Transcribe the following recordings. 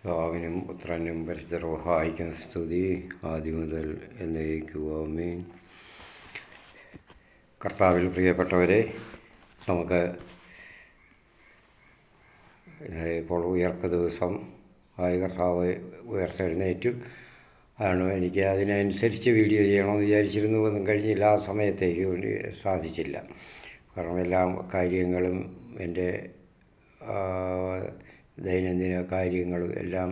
പിതാവിനും പുത്രനും പരിശുദ്ധ റൂഹായിക്കും സ്തുതി ആദ്യം മുതൽ എന്നേക്കും ആമേൻ. കർത്താവിൽ പ്രിയപ്പെട്ടവരെ, നമുക്ക് ഇപ്പോൾ ഉയർപ്പ് ദിവസം കർത്താവ് ഉയർത്തെഴുന്നേറ്റു. അതാണ് എനിക്ക് അതിനനുസരിച്ച് വീഡിയോ ചെയ്യണമെന്ന് വിചാരിച്ചിരുന്നു. ഒന്നും കഴിഞ്ഞില്ല, ആ സമയത്തേക്ക് വേണ്ടി സാധിച്ചില്ല. കാരണം എല്ലാ കാര്യങ്ങളും എൻ്റെ ദൈനംദിന കാര്യങ്ങളും എല്ലാം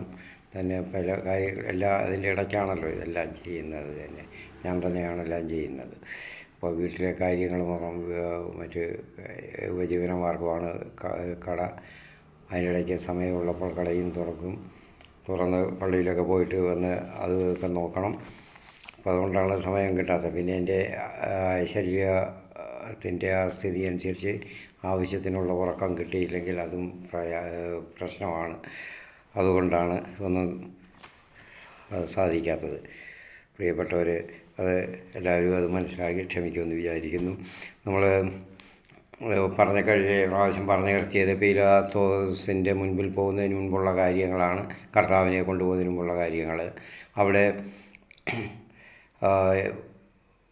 തന്നെ പല കാര്യങ്ങൾ എല്ലാം അതിൻ്റെ ഇടയ്ക്കാണല്ലോ ഇതെല്ലാം ചെയ്യുന്നത്. തന്നെ ഞാൻ തന്നെയാണെല്ലാം ചെയ്യുന്നത്. അപ്പോൾ വീട്ടിലെ കാര്യങ്ങളും മറ്റ് ഉപജീവനമാർഗമാണ് കട. അതിനിടയ്ക്ക് സമയമുള്ളപ്പോൾ കടയും തുറന്ന് പള്ളിയിലൊക്കെ പോയിട്ട് വന്ന് അതൊക്കെ നോക്കണം. അപ്പോൾ അതുകൊണ്ടാണ് സമയം കിട്ടാത്തത്. പിന്നെ എൻ്റെ ശരീരത്തിൻ്റെ ആ സ്ഥിതി അനുസരിച്ച് ആവശ്യത്തിനുള്ള ഉറക്കം കിട്ടിയില്ലെങ്കിൽ അതും പ്രശ്നമാണ്. അതുകൊണ്ടാണ് ഒന്നും സാധിക്കാത്തത്. പ്രിയപ്പെട്ടവർ, അത് എല്ലാവരും അത് മനസ്സിലാക്കി ക്ഷമിക്കുമെന്ന് വിചാരിക്കുന്നു. നമ്മൾ പ്രാവശ്യം പറഞ്ഞു നിർത്തിയത് പീലാത്തോസിൻ്റെ മുൻപിൽ പോകുന്നതിന് മുൻപുള്ള കാര്യങ്ങളാണ്. കർത്താവിനെ കൊണ്ടുപോകുന്നതിന് മുമ്പുള്ള കാര്യങ്ങൾ. അവിടെ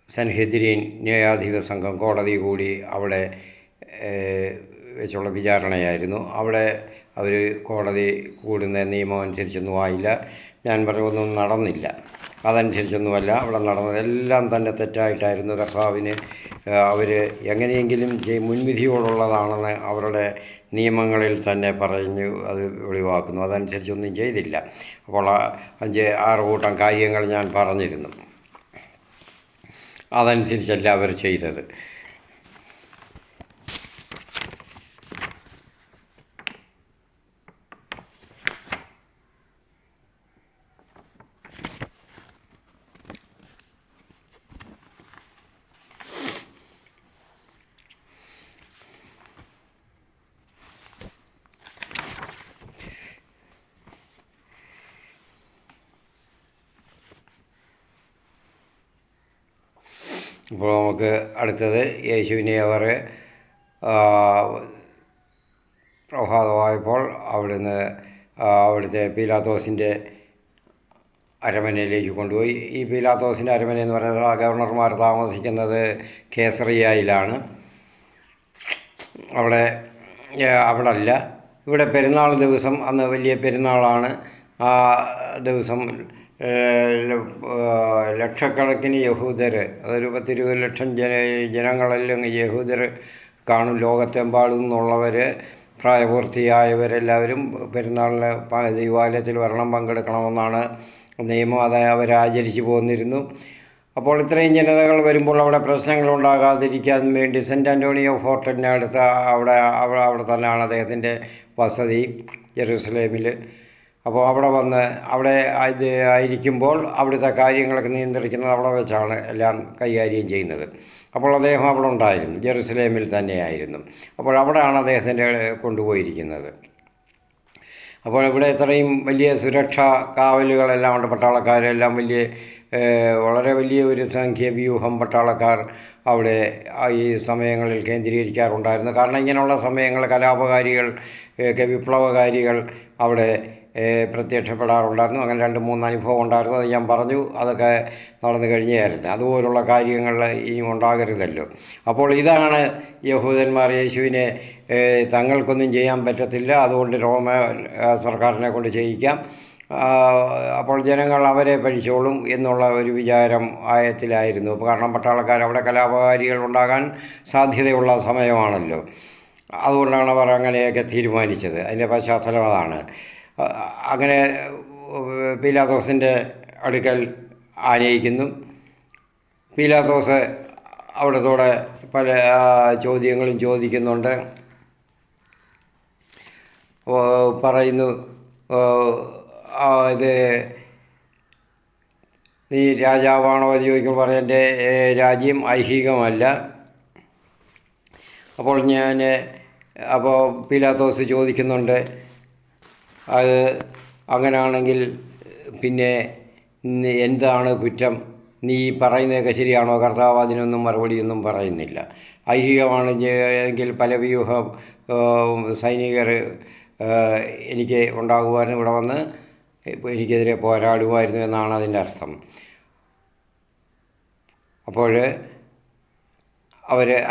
സൻഹെദ്രിൻ ന്യായാധിപ സംഘം കോടതി കൂടി അവിടെ വെച്ചുള്ള വിചാരണയായിരുന്നു. അവിടെ അവർ കോടതി കൂടുന്ന നിയമം അനുസരിച്ചൊന്നും ആയില്ല. ഞാൻ പറഞ്ഞൊന്നും നടന്നില്ല. അതനുസരിച്ചൊന്നുമല്ല അവിടെ നടന്നത്. എല്ലാം തന്നെ തെറ്റായിട്ടായിരുന്നു. കർത്താവിന് അവർ എങ്ങനെയെങ്കിലും മുൻവിധിയോടുള്ളതാണെന്ന് അവരുടെ നിയമങ്ങളിൽ തന്നെ പറഞ്ഞു അത് ഒഴിവാക്കുന്നു. അതനുസരിച്ചൊന്നും ചെയ്തില്ല. അപ്പോൾ 5-6 കൂട്ടം കാര്യങ്ങൾ ഞാൻ പറഞ്ഞിരുന്നു. അതനുസരിച്ചല്ല അവർ ചെയ്തത്. ഇപ്പോൾ നമുക്ക് അടുത്തത് യേശുവിനെ അവർ പ്രഭാതമായപ്പോൾ അവിടുത്തെ പീലാത്തോസിൻ്റെ അരമനയിലേക്ക് കൊണ്ടുപോയി. ഈ പീലാത്തോസിൻ്റെ അരമന എന്ന് പറയുന്നത് ഗവർണർമാർ താമസിക്കുന്നത് കേസറിയയിലാണ്. അവിടെ അല്ല, ഇവിടെ പെരുന്നാൾ ദിവസം, അന്ന് വലിയ പെരുന്നാളാണ്. ആ ദിവസം ലക്ഷക്കണക്കിന് യഹൂദർ, അതൊരു 10-20 ലക്ഷം ജനങ്ങളെല്ലാം യഹൂദർ കാണും. ലോകത്തെമ്പാടും നിന്നുള്ളവർ, പ്രായപൂർത്തിയായവരെല്ലാവരും പെരുന്നാളിന് ദൈവാലയത്തിൽ വരണം, പങ്കെടുക്കണമെന്നാണ് നിയമം. അത് അവരാചരിച്ചു പോന്നിരുന്നു. അപ്പോൾ ഇത്രയും ജനതകൾ വരുമ്പോൾ അവിടെ പ്രശ്നങ്ങളുണ്ടാകാതിരിക്കാൻ വേണ്ടി സെൻറ്റ് ആൻ്റോണിയോ ഫോർട്ടിൻ്റെ അടുത്ത് അവിടെ തന്നെയാണ് അദ്ദേഹത്തിൻ്റെ വസതി, ജെറുസലേമിൽ. അപ്പോൾ അവിടെ ആയിരിക്കുമ്പോൾ അവിടുത്തെ കാര്യങ്ങളൊക്കെ നിയന്ത്രിക്കുന്നത് അവിടെ വെച്ചാണ് എല്ലാം കൈകാര്യം ചെയ്യുന്നത്. അപ്പോൾ അദ്ദേഹം അവിടെ ഉണ്ടായിരുന്നു, ജെറുസലേമിൽ തന്നെയായിരുന്നു. അപ്പോൾ അവിടെയാണ് അദ്ദേഹത്തിൻ്റെ കൊണ്ടുപോയിരിക്കുന്നത്. അപ്പോൾ ഇവിടെ ഇത്രയും വലിയ സുരക്ഷാ കാവലുകളെല്ലാം ഉണ്ട്. പട്ടാളക്കാരെല്ലാം വളരെ വലിയ ഒരു വ്യൂഹം പട്ടാളക്കാർ അവിടെ ഈ സമയങ്ങളിൽ കേന്ദ്രീകരിക്കാറുണ്ടായിരുന്നു. കാരണം ഇങ്ങനെയുള്ള സമയങ്ങൾ കലാപകാരികൾ, വിപ്ലവകാരികൾ അവിടെ പ്രത്യക്ഷപ്പെടാറുണ്ടായിരുന്നു. അങ്ങനെ 2-3 അനുഭവം ഉണ്ടായിരുന്നു. അത് ഞാൻ പറഞ്ഞു. അതൊക്കെ നടന്നു കഴിഞ്ഞായിരുന്നു. അതുപോലുള്ള കാര്യങ്ങൾ ഇനിയും ഉണ്ടാകരുതല്ലോ. അപ്പോൾ ഇതാണ് യഹൂദന്മാർ യേശുവിനെ തങ്ങൾക്കൊന്നും ചെയ്യാൻ പറ്റത്തില്ല, അതുകൊണ്ട് റോമ സർക്കാരിനെ കൊണ്ട് ചെയ്യിക്കാം, അപ്പോൾ ജനങ്ങൾ അവരെ പഠിച്ചോളും എന്നുള്ള ഒരു വിചാരം ആയത്തിലായിരുന്നു. കാരണം പട്ടാളക്കാർ അവിടെ കലാപകാരികൾ ഉണ്ടാകാൻ സാധ്യതയുള്ള സമയമാണല്ലോ. അതുകൊണ്ടാണ് അവർ അങ്ങനെയൊക്കെ തീരുമാനിച്ചത്. അതിൻ്റെ പശ്ചാത്തലം അതാണ്. അങ്ങനെ പീലാത്തോസിൻ്റെ അടുക്കൽ ആനയിക്കുന്നു. പീലാത്തോസ് അവിടത്തോടെ പല ചോദ്യങ്ങളും ചോദിക്കുന്നുണ്ട്. പറയുന്നു, ഇത് നീ രാജാവാണോ എന്ന് ചോദിക്കുമ്പോൾ എൻ്റെ രാജ്യം ഐഹികമല്ല. അപ്പോൾ പീലാത്തോസ് ചോദിക്കുന്നുണ്ട്, അത് അങ്ങനെയാണെങ്കിൽ പിന്നെ എന്താണ് കുറ്റം? നീ പറയുന്നതൊക്കെ ശരിയാണോ? കർത്താവ് അതിനൊന്നും മറുപടിയൊന്നും പറയുന്നില്ല. ഐഹികമാണെങ്കിൽ പല വ്യൂഹ സൈനികർ എനിക്ക് ഉണ്ടാകുവാനും ഇവിടെ വന്ന് എനിക്കെതിരെ പോരാടുമായിരുന്നു എന്നാണ് അതിൻ്റെ അർത്ഥം. അപ്പോൾ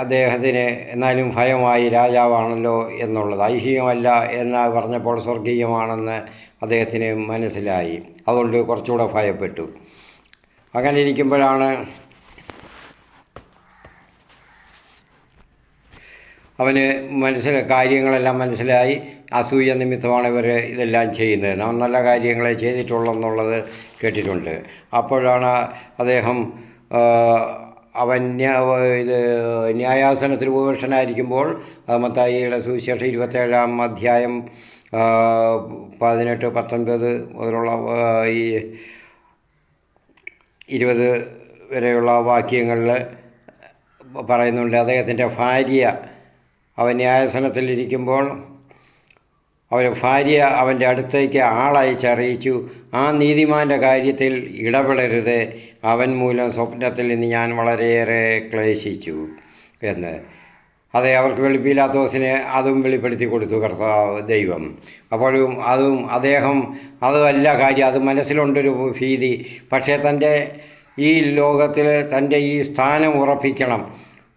അദ്ദേഹത്തിന് എന്നാലും ഭയമായി, രാജാവാണല്ലോ എന്നുള്ളത്. ഐഹികമല്ല എന്ന് പറഞ്ഞപ്പോൾ സ്വർഗീയമാണെന്ന് അദ്ദേഹത്തിന് മനസ്സിലായി. അതുകൊണ്ട് കുറച്ചുകൂടെ ഭയപ്പെട്ടു. അങ്ങനെ ഇരിക്കുമ്പോഴാണ് അവന് കാര്യങ്ങളെല്ലാം മനസ്സിലായി. അസൂയ നിമിത്തമാണ് ഇവർ ഇതെല്ലാം ചെയ്യുന്നത്. നാം നല്ല കാര്യങ്ങളെ ചെയ്തിട്ടുള്ളെന്നുള്ളത് കേട്ടിട്ടുണ്ട്. അപ്പോഴാണ് അദ്ദേഹം ന്യായാസനത്തിൽ ഉപവിഷ്ടനായിരിക്കുമ്പോൾ മത്തായിയുടെ സുവിശേഷം 27-ാം അധ്യായം 18, 19 മുതലുള്ള ഈ 20 വരെയുള്ള വാക്യങ്ങളിൽ പറയുന്നുണ്ട്. അദ്ദേഹത്തിൻ്റെ ഭാര്യ അവൻ ന്യായാസനത്തിലിരിക്കുമ്പോൾ ഭാര്യ അവൻ്റെ അടുത്തേക്ക് ആളയച്ചറിയിച്ചു, ആ നീതിമാൻ്റെ കാര്യത്തിൽ ഇടപെടരുത്, അവൻ മൂലം സ്വപ്നത്തിൽ നിന്ന് ഞാൻ വളരെയേറെ ക്ലേശിച്ചു എന്ന്. അതെ, അവർക്ക് പീലാത്തോസിന് അതും വെളിപ്പെടുത്തി കൊടുത്തു ദൈവം. അപ്പോഴും അദ്ദേഹം അതല്ല കാര്യം, അത് മനസ്സിലുണ്ടൊരു ഭീതി. പക്ഷേ തൻ്റെ ഈ ലോകത്തിൽ തൻ്റെ ഈ സ്ഥാനം ഉറപ്പിക്കണം,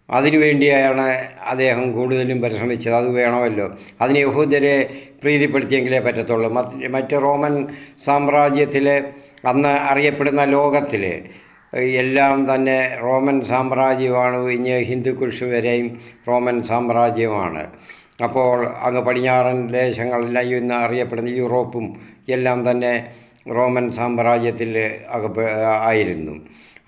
അതിനുവേണ്ടിയാണ് അദ്ദേഹം കൂടുതലും പരിശ്രമിച്ചത്. അത് വേണമല്ലോ, അതിന് യഹൂദരെ പ്രീതിപ്പെടുത്തിയെങ്കിലേ പറ്റത്തുള്ളൂ. മറ്റ് റോമൻ സാമ്രാജ്യത്തിൽ അന്ന് അറിയപ്പെടുന്ന ലോകത്തിൽ എല്ലാം തന്നെ റോമൻ സാമ്രാജ്യമാണ്. ഇനി ഹിന്ദുക്കുഷ് വരെയും റോമൻ സാമ്രാജ്യമാണ്. അപ്പോൾ അങ്ങ് പടിഞ്ഞാറൻ ദേശങ്ങളെല്ലാം ഇന്ന് അറിയപ്പെടുന്ന യൂറോപ്പും എല്ലാം തന്നെ റോമൻ സാമ്രാജ്യത്തിൽ ആയിരുന്നു.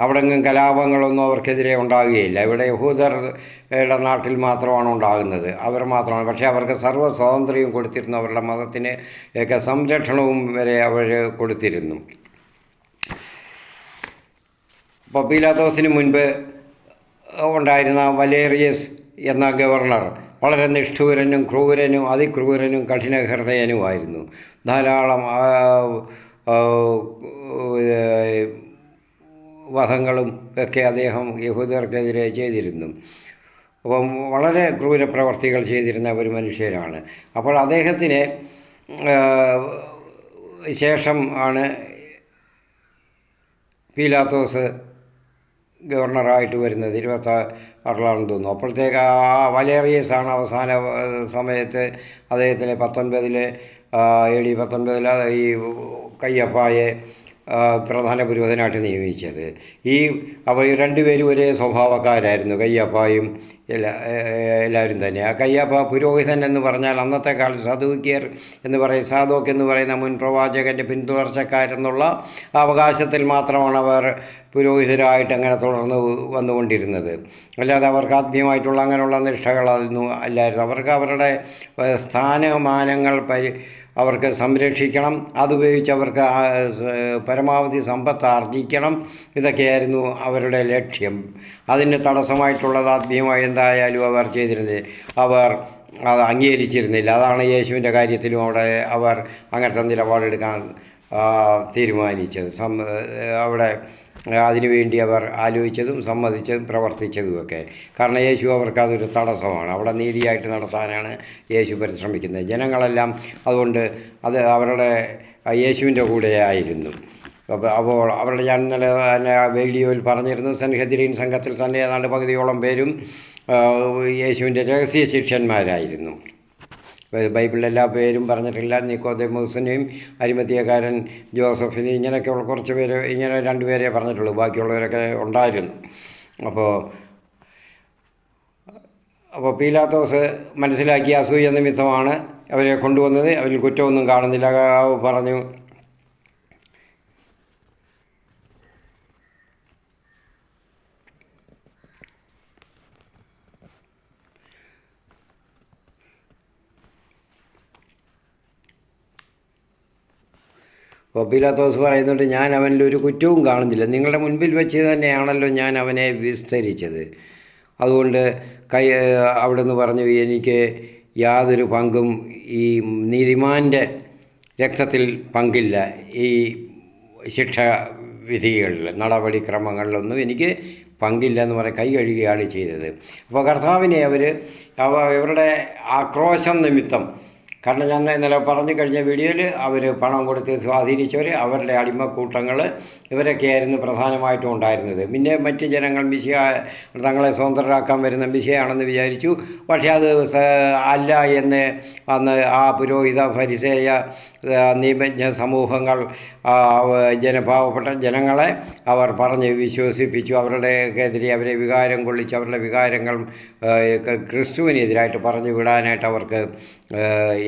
അവിടെങ്ങും കലാപങ്ങളൊന്നും അവർക്കെതിരെ ഉണ്ടാകുകയില്ല. ഇവിടെ യഹൂദരുടെ നാട്ടിൽ മാത്രമാണ് ഉണ്ടാകുന്നത്, അവർ മാത്രമാണ്. പക്ഷേ അവർക്ക് സർവ്വ സ്വാതന്ത്ര്യവും കൊടുത്തിരുന്നു, അവരുടെ മതത്തിന് ഒക്കെ സംരക്ഷണവും വരെ അവർ കൊടുത്തിരുന്നു. അപ്പോൾ പീലാത്തോസിന് മുൻപ് ഉണ്ടായിരുന്ന വലേറിയസ് എന്ന ഗവർണർ വളരെ നിഷ്ഠൂരനും ക്രൂരനും അതിക്രൂരനും കഠിനഹൃദയനുമായിരുന്നു. ധാരാളം വധങ്ങളും ഒക്കെ അദ്ദേഹം യഹൂദർക്കെതിരെ ചെയ്തിരുന്നു. അപ്പം വളരെ ക്രൂരപ്രവർത്തികൾ ചെയ്തിരുന്ന ഒരു മനുഷ്യരാണ്. അപ്പോൾ അദ്ദേഹത്തിന് ശേഷം ആണ് പീലാത്തോസ് ഗവർണറായിട്ട് വരുന്നത്. 26-ലാണെന്ന് തോന്നുന്നു. അപ്പോഴത്തേക്ക് വലേറിയസാണ് അവസാന സമയത്ത് അദ്ദേഹത്തിന് 19 AD 19 ഈ കയ്യപ്പായെ പ്രധാന പുരോഹിതനായിട്ട് നിയമിച്ചത്. അവർ രണ്ടുപേരും ഒരേ സ്വഭാവക്കാരായിരുന്നു, കയ്യപ്പായും എല്ലാവരും തന്നെ. ആ കയ്യപ്പ പുരോഹിതൻ എന്ന് പറഞ്ഞാൽ അന്നത്തെ കാലത്ത് സാദൂക്യർ എന്ന് പറയും, സാദോക്ക് എന്ന് പറയുന്ന മുൻ പ്രവാചകൻ്റെ പിന്തുടർച്ചക്കാരെന്നുള്ള അവകാശത്തിൽ മാത്രമാണ് അവർ പുരോഹിതരായിട്ട് അങ്ങനെ തുടർന്ന് വന്നുകൊണ്ടിരുന്നത്. അല്ലാതെ അവർക്ക് ആത്മീയമായിട്ടുള്ള അങ്ങനെയുള്ള നിഷ്ഠകളൊന്നും അല്ലായിരുന്നു. അവർക്ക് അവരുടെ സ്ഥാനമാനങ്ങൾ അവർക്ക് സംരക്ഷിക്കണം, അതുപയോഗിച്ച് അവർക്ക് പരമാവധി സമ്പത്ത് ആർജിക്കണം. ഇതൊക്കെയായിരുന്നു അവരുടെ ലക്ഷ്യം. അതിന് തടസ്സമായിട്ടുള്ളത് ആത്മീയമായി എന്തായാലും അവർ ചെയ്തിരുന്നത്, അവർ അത് അംഗീകരിച്ചിരുന്നില്ല. അതാണ് യേശുവിൻ്റെ കാര്യത്തിലും അവർ അങ്ങനത്തെ നിലപാടെടുക്കാൻ തീരുമാനിച്ചത്. അവിടെ അതിനുവേണ്ടി അവർ ആലോചിച്ചതും സമ്മതിച്ചതും പ്രവർത്തിച്ചതുമൊക്കെ. കാരണം യേശു അവർക്ക് അതൊരു തടസ്സമാണ്. അവിടെ നീതിയായിട്ട് നടത്താനാണ് യേശു പരിശ്രമിക്കുന്നത്. ജനങ്ങളെല്ലാം അതുകൊണ്ട് അവരുടെ യേശുവിൻ്റെ കൂടെ ആയിരുന്നു. അപ്പോൾ അവരുടെ ഞാൻ ഇന്നലെ തന്നെ വീഡിയോയിൽ പറഞ്ഞിരുന്നു, സൻഹദ്രീൻ സംഘത്തിൽ തന്നെ ഏതാണ്ട് പകുതിയോളം പേരും യേശുവിൻ്റെ രഹസ്യ ശിഷ്യന്മാരായിരുന്നു. ബൈബിളിൽ എല്ലാ പേരും പറഞ്ഞിട്ടില്ല. നിക്കോദെമോസിനെയും അരിമത്തിയക്കാരൻ ജോസഫിനെയും ഇങ്ങനെയൊക്കെയുള്ള കുറച്ച് പേര്, ഇങ്ങനെ 2 പേരെ പറഞ്ഞിട്ടുള്ളൂ, ബാക്കിയുള്ളവരൊക്കെ ഉണ്ടായിരുന്നു. അപ്പോൾ പീലാത്തോസ് മനസ്സിലാക്കിയ അസൂയ നിമിത്തമാണ് അവരെ കൊണ്ടുവന്നത്. അവരിൽ കുറ്റമൊന്നും കാണുന്നില്ല. പറഞ്ഞു, അപ്പോൾ പീലാത്തോസ് പറയുന്നുണ്ട്, ഞാൻ അവനിൽ ഒരു കുറ്റവും കാണുന്നില്ല, നിങ്ങളുടെ മുൻപിൽ വെച്ച് തന്നെയാണല്ലോ ഞാൻ അവനെ വിസ്തരിച്ചത്. അതുകൊണ്ട് അവിടെ നിന്ന് പറഞ്ഞു, എനിക്ക് യാതൊരു പങ്കും ഈ നീതിമാൻ്റെ രക്തത്തിൽ പങ്കില്ല, ഈ ശിക്ഷാവിധികളിൽ നടപടിക്രമങ്ങളിലൊന്നും എനിക്ക് പങ്കില്ല എന്ന് പറഞ്ഞ് കൈ കഴുകുകയാണ് ചെയ്തത്. അപ്പോൾ കർത്താവിനെ ഇവരുടെ ആക്രോശം നിമിത്തം കാരണം ഞാൻ ഇന്നലെ പറഞ്ഞു കഴിഞ്ഞ വീഡിയോയിൽ അവർ പണം കൊടുത്ത് സ്വാധീനിച്ചവർ, അവരുടെ അടിമക്കൂട്ടങ്ങൾ, ഇവരൊക്കെയായിരുന്നു പ്രധാനമായിട്ടും ഉണ്ടായിരുന്നത്. പിന്നെ മറ്റ് ജനങ്ങൾ മിശിഹ തങ്ങളെ സ്വതന്ത്രരാക്കാൻ വരുന്ന മിശിഹയാണെന്ന് വിചാരിച്ചു. പക്ഷേ അത് അല്ല എന്ന് അന്ന് ആ പുരോഹിത ഫരിസേയ നിയമജ്ഞ സമൂഹങ്ങൾ പാവപ്പെട്ട ജനങ്ങളെ അവർ പറഞ്ഞ് വിശ്വസിപ്പിച്ചു. അവരുടെക്കെതിരെ അവരെ വികാരം കൊള്ളിച്ച് അവരുടെ വികാരങ്ങൾ ക്രിസ്തുവിനെതിരായിട്ട് പറഞ്ഞു വിടാനായിട്ട് അവർക്ക്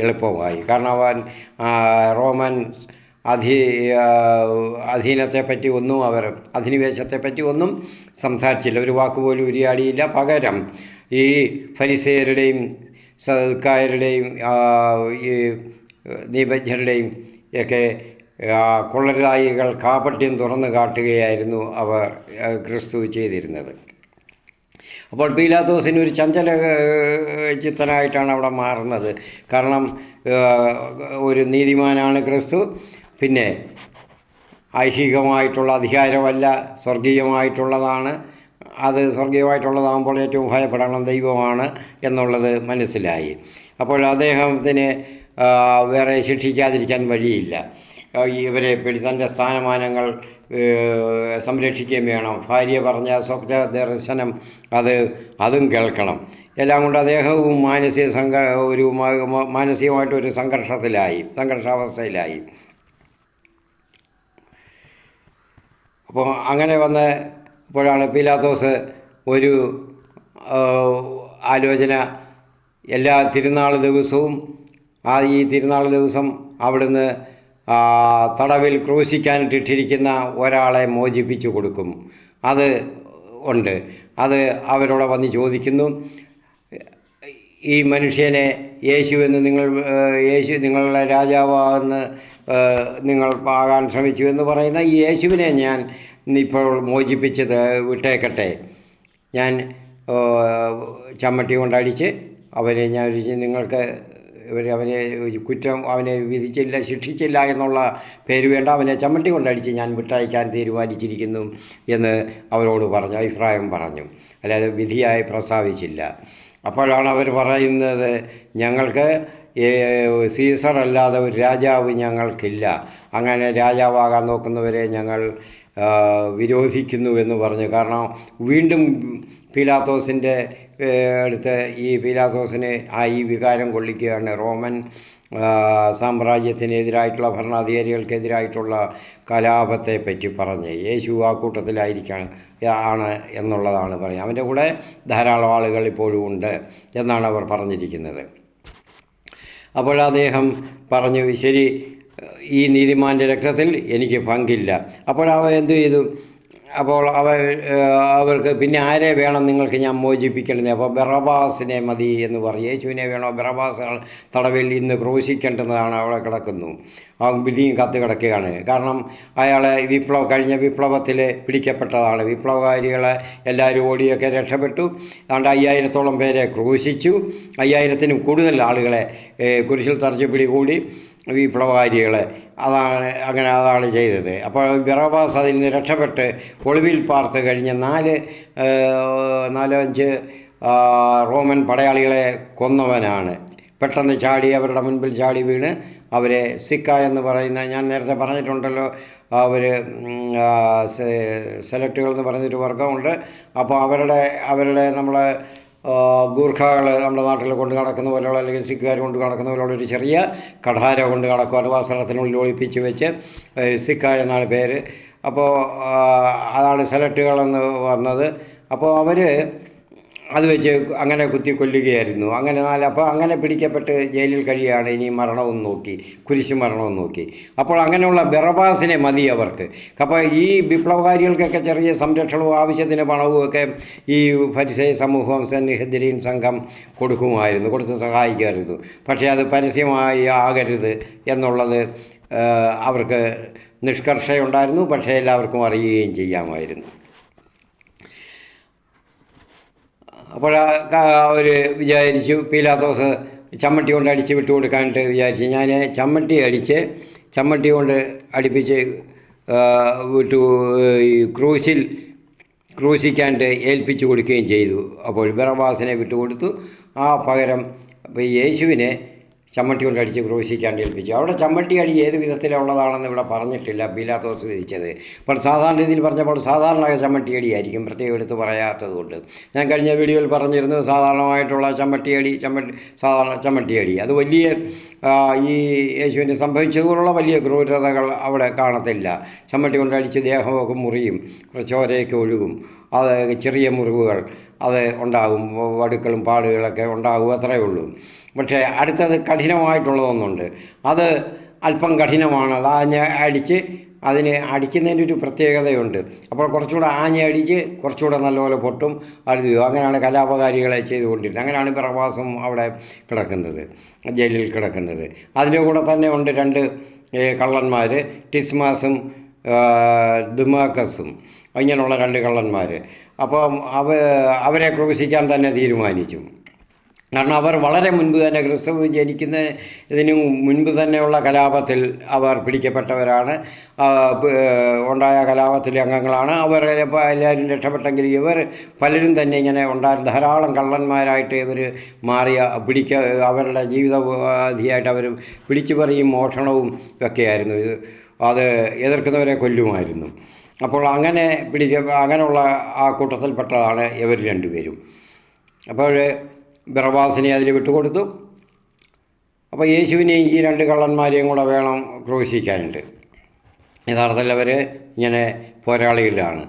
എളുപ്പമായി. കാരണം അവൻ റോമൻ അധീനത്തെപ്പറ്റി ഒന്നും അധിനിവേശത്തെപ്പറ്റി ഒന്നും സംസാരിച്ചില്ല, ഒരു വാക്കുപോലും ഉരിയാടിയില്ല. പകരം ഈ ഫരിസേയരുടെയും സദുക്കായരുടെയും ഈ നിയമജ്ഞരുടെയും ഒക്കെ കൊള്ളരുതായികൾ കാപട്യം തുറന്നു കാട്ടുകയായിരുന്നു അവർ ക്രിസ്തു ചെയ്തിരുന്നത്. അപ്പോൾ പീലാത്തോസിന് ഒരു ചഞ്ചല ചിത്തനായിട്ടാണ് അവിടെ മാറുന്നത്. കാരണം ഒരു നീതിമാനാണ് ക്രിസ്തു, പിന്നെ ഐഹികമായിട്ടുള്ള അധികാരമല്ല, സ്വർഗീയമായിട്ടുള്ളതാണ്. അത് സ്വർഗീയമായിട്ടുള്ളതാകുമ്പോൾ ഏറ്റവും ഭയപ്പെടണം ദൈവമാണ് എന്നുള്ളത് മനസ്സിലായി. അപ്പോൾ അദ്ദേഹത്തിന് വേറെ ശിക്ഷിക്കാതിരിക്കാൻ വഴിയില്ല. ഇവരെ തൻ്റെ സ്ഥാനമാനങ്ങൾ സംരക്ഷിക്കുകയും വേണം. ഭാര്യ പറഞ്ഞ സ്വപ്ന ദർശനം അതും കേൾക്കണം. എല്ലാം കൊണ്ട് അദ്ദേഹവും മാനസികമായിട്ടൊരു സംഘർഷാവസ്ഥയിലായി. അപ്പോൾ അങ്ങനെ വന്നപ്പോഴാണ് പീലാത്തോസ് ഒരു ആലോചന. എല്ലാ തിരുനാൾ ദിവസവും ഈ തിരുനാൾ ദിവസം അവിടുന്ന് തടവിൽ ക്രൂശിക്കാനിട്ടിരിക്കുന്ന ഒരാളെ മോചിപ്പിച്ചു കൊടുക്കും. അത് ഉണ്ട്. അത് അവരോട് വന്ന് ചോദിക്കുന്നു, ഈ മനുഷ്യനെ യേശുവെന്ന് നിങ്ങളുടെ രാജാവെന്ന് നിങ്ങൾ ആകാൻ ശ്രമിച്ചു എന്ന് പറയുന്ന ഈ യേശുവിനെ ഞാൻ ഇപ്പോൾ മോചിപ്പിച്ചത് വിട്ടേക്കട്ടെ. ഞാൻ ചമ്മട്ടി കൊണ്ടടിച്ച് നിങ്ങൾക്ക് അവനെ ശിക്ഷിച്ചില്ല എന്നുള്ള പേര് വേണ്ട, അവനെ ചമ്മട്ടി കൊണ്ടടിച്ച് ഞാൻ വിട്ടയക്കാൻ തീരുമാനിച്ചിരിക്കുന്നു എന്ന് അവരോട് അഭിപ്രായം പറഞ്ഞു. അല്ലാതെ വിധിയായി പ്രസ്താവിച്ചില്ല. അപ്പോഴാണ് അവർ പറയുന്നത്, ഞങ്ങൾക്ക് സീസർ അല്ലാതെ ഒരു രാജാവ് ഞങ്ങൾക്കില്ല, അങ്ങനെ രാജാവാകാൻ നോക്കുന്നവരെ ഞങ്ങൾ വിരോധിക്കുന്നു എന്ന് പറഞ്ഞു. കാരണം വീണ്ടും പീലാത്തോസിൻ്റെ അടുത്ത് ഈ പീലാത്തോസിന് ഈ വികാരം കൊള്ളിക്കുകയാണ്. റോമൻ സാമ്രാജ്യത്തിനെതിരായിട്ടുള്ള ഭരണാധികാരികൾക്കെതിരായിട്ടുള്ള കലാപത്തെ പറ്റി പറഞ്ഞ് യേശു ആ കൂട്ടത്തിലാണ് എന്നുള്ളതാണ് പറയുന്നത്. അവൻ്റെ കൂടെ ധാരാളം ആളുകൾ ഇപ്പോഴും ഉണ്ട് എന്നാണ് അവർ പറഞ്ഞിരിക്കുന്നത്. അപ്പോൾ അദ്ദേഹം പറഞ്ഞു, ശരി, ഈ നീതിമാൻ്റെ രക്തത്തിൽ എനിക്ക് പങ്കില്ല. അപ്പോൾ അവ എന്തു ചെയ്തു? അപ്പോൾ അവർക്ക് പിന്നെ ആരെ വേണം നിങ്ങൾക്ക് ഞാൻ മോചിപ്പിക്കേണ്ടത്? അപ്പോൾ ബറബാസിനെ മതി എന്ന് പറയും. യേശുവിനെ വേണോ? ബറബാസ് തടവിൽ ഇന്ന് ക്രൂശിക്കേണ്ടതാണ്. അവിടെ കിടക്കുന്നു, ആ വിധിയും കത്ത് കിടക്കുകയാണ്. കാരണം അയാളെ കഴിഞ്ഞ വിപ്ലവത്തിൽ പിടിക്കപ്പെട്ടതാണ്. വിപ്ലവകാരികളെ എല്ലാവരും ഓടിയൊക്കെ രക്ഷപ്പെട്ടു. അതുകൊണ്ട് 5000-ഓളം പേരെ ക്രൂശിച്ചു. 5000-നും കൂടുതൽ ആളുകളെ കുരിശിൽ തറച്ച് പിടികൂടി വിപ്ലവകാരികളെ. അതാണ് ചെയ്തത്. അപ്പോൾ ബറബാസ് അതിൽ നിന്ന് രക്ഷപ്പെട്ട് ഒളിവിൽ പാർത്ത് കഴിഞ്ഞ 4-5 റോമൻ പടയാളികളെ കൊന്നവനാണ്. പെട്ടെന്ന് അവരുടെ മുൻപിൽ ചാടി വീണ് അവരെ സിക്ക എന്ന് പറയുന്ന, ഞാൻ നേരത്തെ പറഞ്ഞിട്ടുണ്ടല്ലോ, അവർ സെലക്റ്റുകൾ എന്ന് പറഞ്ഞൊരു വർഗമുണ്ട്. അപ്പോൾ അവരുടെ നമ്മളെ ഗൂർഖകൾ നമ്മുടെ നാട്ടിൽ കൊണ്ട് നടക്കുന്ന പോലെയുള്ള, അല്ലെങ്കിൽ സിഖുകാർ കൊണ്ട് നടക്കുന്ന പോലെയുള്ള ഒരു ചെറിയ കഠാര കൊണ്ട് നടക്കും. അത് വസ്ത്രത്തിനുള്ളിൽ ഒളിപ്പിച്ച് വെച്ച് സിക്ക എന്നാണ് പേര്. അപ്പോൾ അതാണ് സെലക്റ്റുകളെന്ന് വന്നത്. അപ്പോൾ അവർ അത് വെച്ച് അങ്ങനെ കുത്തിക്കൊല്ലുകയായിരുന്നു. അപ്പോൾ അങ്ങനെ പിടിക്കപ്പെട്ട് ജയിലിൽ കഴിയുകയാണ്. ഇനി കുരിശ് മരണവും നോക്കി. അപ്പോൾ അങ്ങനെയുള്ള ബറബാസിനെ മതി അവർക്ക്. അപ്പോൾ ഈ വിപ്ലവകാരികൾക്കൊക്കെ ചെറിയ സംരക്ഷണവും ആവശ്യത്തിന് പണവും ഒക്കെ ഈ ഫരിസേയ സമൂഹം, സന്നിഹദ്രീൻ സംഘം കൊടുത്ത് സഹായിക്കുമായിരുന്നു. പക്ഷേ അത് പരസ്യമായി ആകരുത് എന്നുള്ളത് അവർക്ക് നിഷ്കർഷയുണ്ടായിരുന്നു. പക്ഷേ എല്ലാവർക്കും അറിയുകയും ചെയ്യാമായിരുന്നു. അപ്പോൾ അവർ വിചാരിച്ചു, പീലാത്തോസ് ചമ്മട്ടി കൊണ്ട് അടിച്ച് വിട്ടുകൊടുക്കാനായിട്ട് വിചാരിച്ചു. ഞാൻ ചമ്മട്ടി കൊണ്ട് അടുപ്പിച്ച് ക്രൂശിക്കാനായിട്ട് ഏൽപ്പിച്ചു കൊടുക്കുകയും ചെയ്തു. അപ്പോൾ ബറബാസിനെ വിട്ടുകൊടുത്തു. പകരം യേശുവിനെ ചമ്മട്ടി കൊണ്ട് അടിച്ച് ക്രൂശിക്കാൻ ഏൽപ്പിച്ചു. അവിടെ ചമ്മട്ടി അടി ഏത് വിധത്തിലുള്ളതാണെന്ന് ഇവിടെ പറഞ്ഞിട്ടില്ല പീലാത്തോസ് വിധിച്ചത്. അപ്പോൾ സാധാരണ രീതിയിൽ പറഞ്ഞപ്പോൾ സാധാരണ ചമ്മട്ടി അടിയായിരിക്കും, പ്രത്യേകം എടുത്ത് പറയാത്തത് കൊണ്ട്. ഞാൻ കഴിഞ്ഞ വീഡിയോയിൽ പറഞ്ഞിരുന്നു സാധാരണമായിട്ടുള്ള സാധാരണ ചമ്മട്ടി അടി അത് വലിയ ഈ യേശുവിന് സംഭവിച്ചതുപോലുള്ള വലിയ ക്രൂരതകൾ അവിടെ കാണത്തില്ല. ചമ്മട്ടി കൊണ്ട് അടിച്ച് ദേഹമൊക്കെ മുറിയും, ചോരയൊക്കെ ഒഴുകും, അത് ചെറിയ മുറിവുകൾ അത് ഉണ്ടാകും, വടുക്കളും പാടുകളൊക്കെ ഉണ്ടാകും, അത്രയേ ഉള്ളൂ. പക്ഷേ അടുത്തത് കഠിനമായിട്ടുള്ളതൊന്നുണ്ട്, അത് അല്പം കഠിനമാണ്. അത് അടിച്ച് അതിന് അടിക്കുന്നതിൻ്റെ ഒരു പ്രത്യേകതയുണ്ട്. അപ്പോൾ കുറച്ചുകൂടെ അടിച്ച് കുറച്ചുകൂടെ നല്ലപോലെ പൊട്ടും അഴുതുകയോ, അങ്ങനെയാണ് കലാപകാരികളെ ചെയ്തുകൊണ്ടിരുന്നത്. അങ്ങനെയാണ് ബറബ്ബാസും അവിടെ കിടക്കുന്നത്, ജയിലിൽ കിടക്കുന്നത്. അതിൻ്റെ കൂടെ തന്നെ ഉണ്ട് 2 കള്ളന്മാർ, ടിസ്മാസും ദുമാക്കസും, ഇങ്ങനെയുള്ള 2 കള്ളന്മാർ. അപ്പം അവരെ ക്രൂശിക്കാൻ തന്നെ തീരുമാനിച്ചു. കാരണം അവർ വളരെ മുൻപ് തന്നെ ക്രിസ്തു ജനിക്കുന്നതിനു മുൻപ് തന്നെയുള്ള കലാപത്തിൽ അവർ പിടിക്കപ്പെട്ടവരാണ്, ഉണ്ടായ കലാപത്തിലെ അംഗങ്ങളാണ്. അവർ എല്ലാവരും രക്ഷപ്പെട്ടെങ്കിൽ ഇവർ പലരും തന്നെ ഇങ്ങനെ ധാരാളം കള്ളന്മാരായിട്ട് ഇവർ അവരുടെ ജീവിതോപാധിയായിട്ട് അവർ പിടിച്ചു പറിയും മോഷണവും ഒക്കെയായിരുന്നു. അത് എതിർക്കുന്നവരെ കൊല്ലുമായിരുന്നു. അപ്പോൾ അങ്ങനെയുള്ള ആ കൂട്ടത്തിൽപ്പെട്ടതാണ് ഇവർ 2 പേരും. അപ്പോൾ ബറബ്ബാസിനെ അതിൽ വിട്ടുകൊടുത്തു. അപ്പോൾ യേശുവിനെയും ഈ 2 കള്ളന്മാരെയും കൂടെ വേണം ക്രൂശിക്കാനുണ്ട്. യഥാർത്ഥത്തിൽ അവർ ഇങ്ങനെ പോരാളികളാണ്.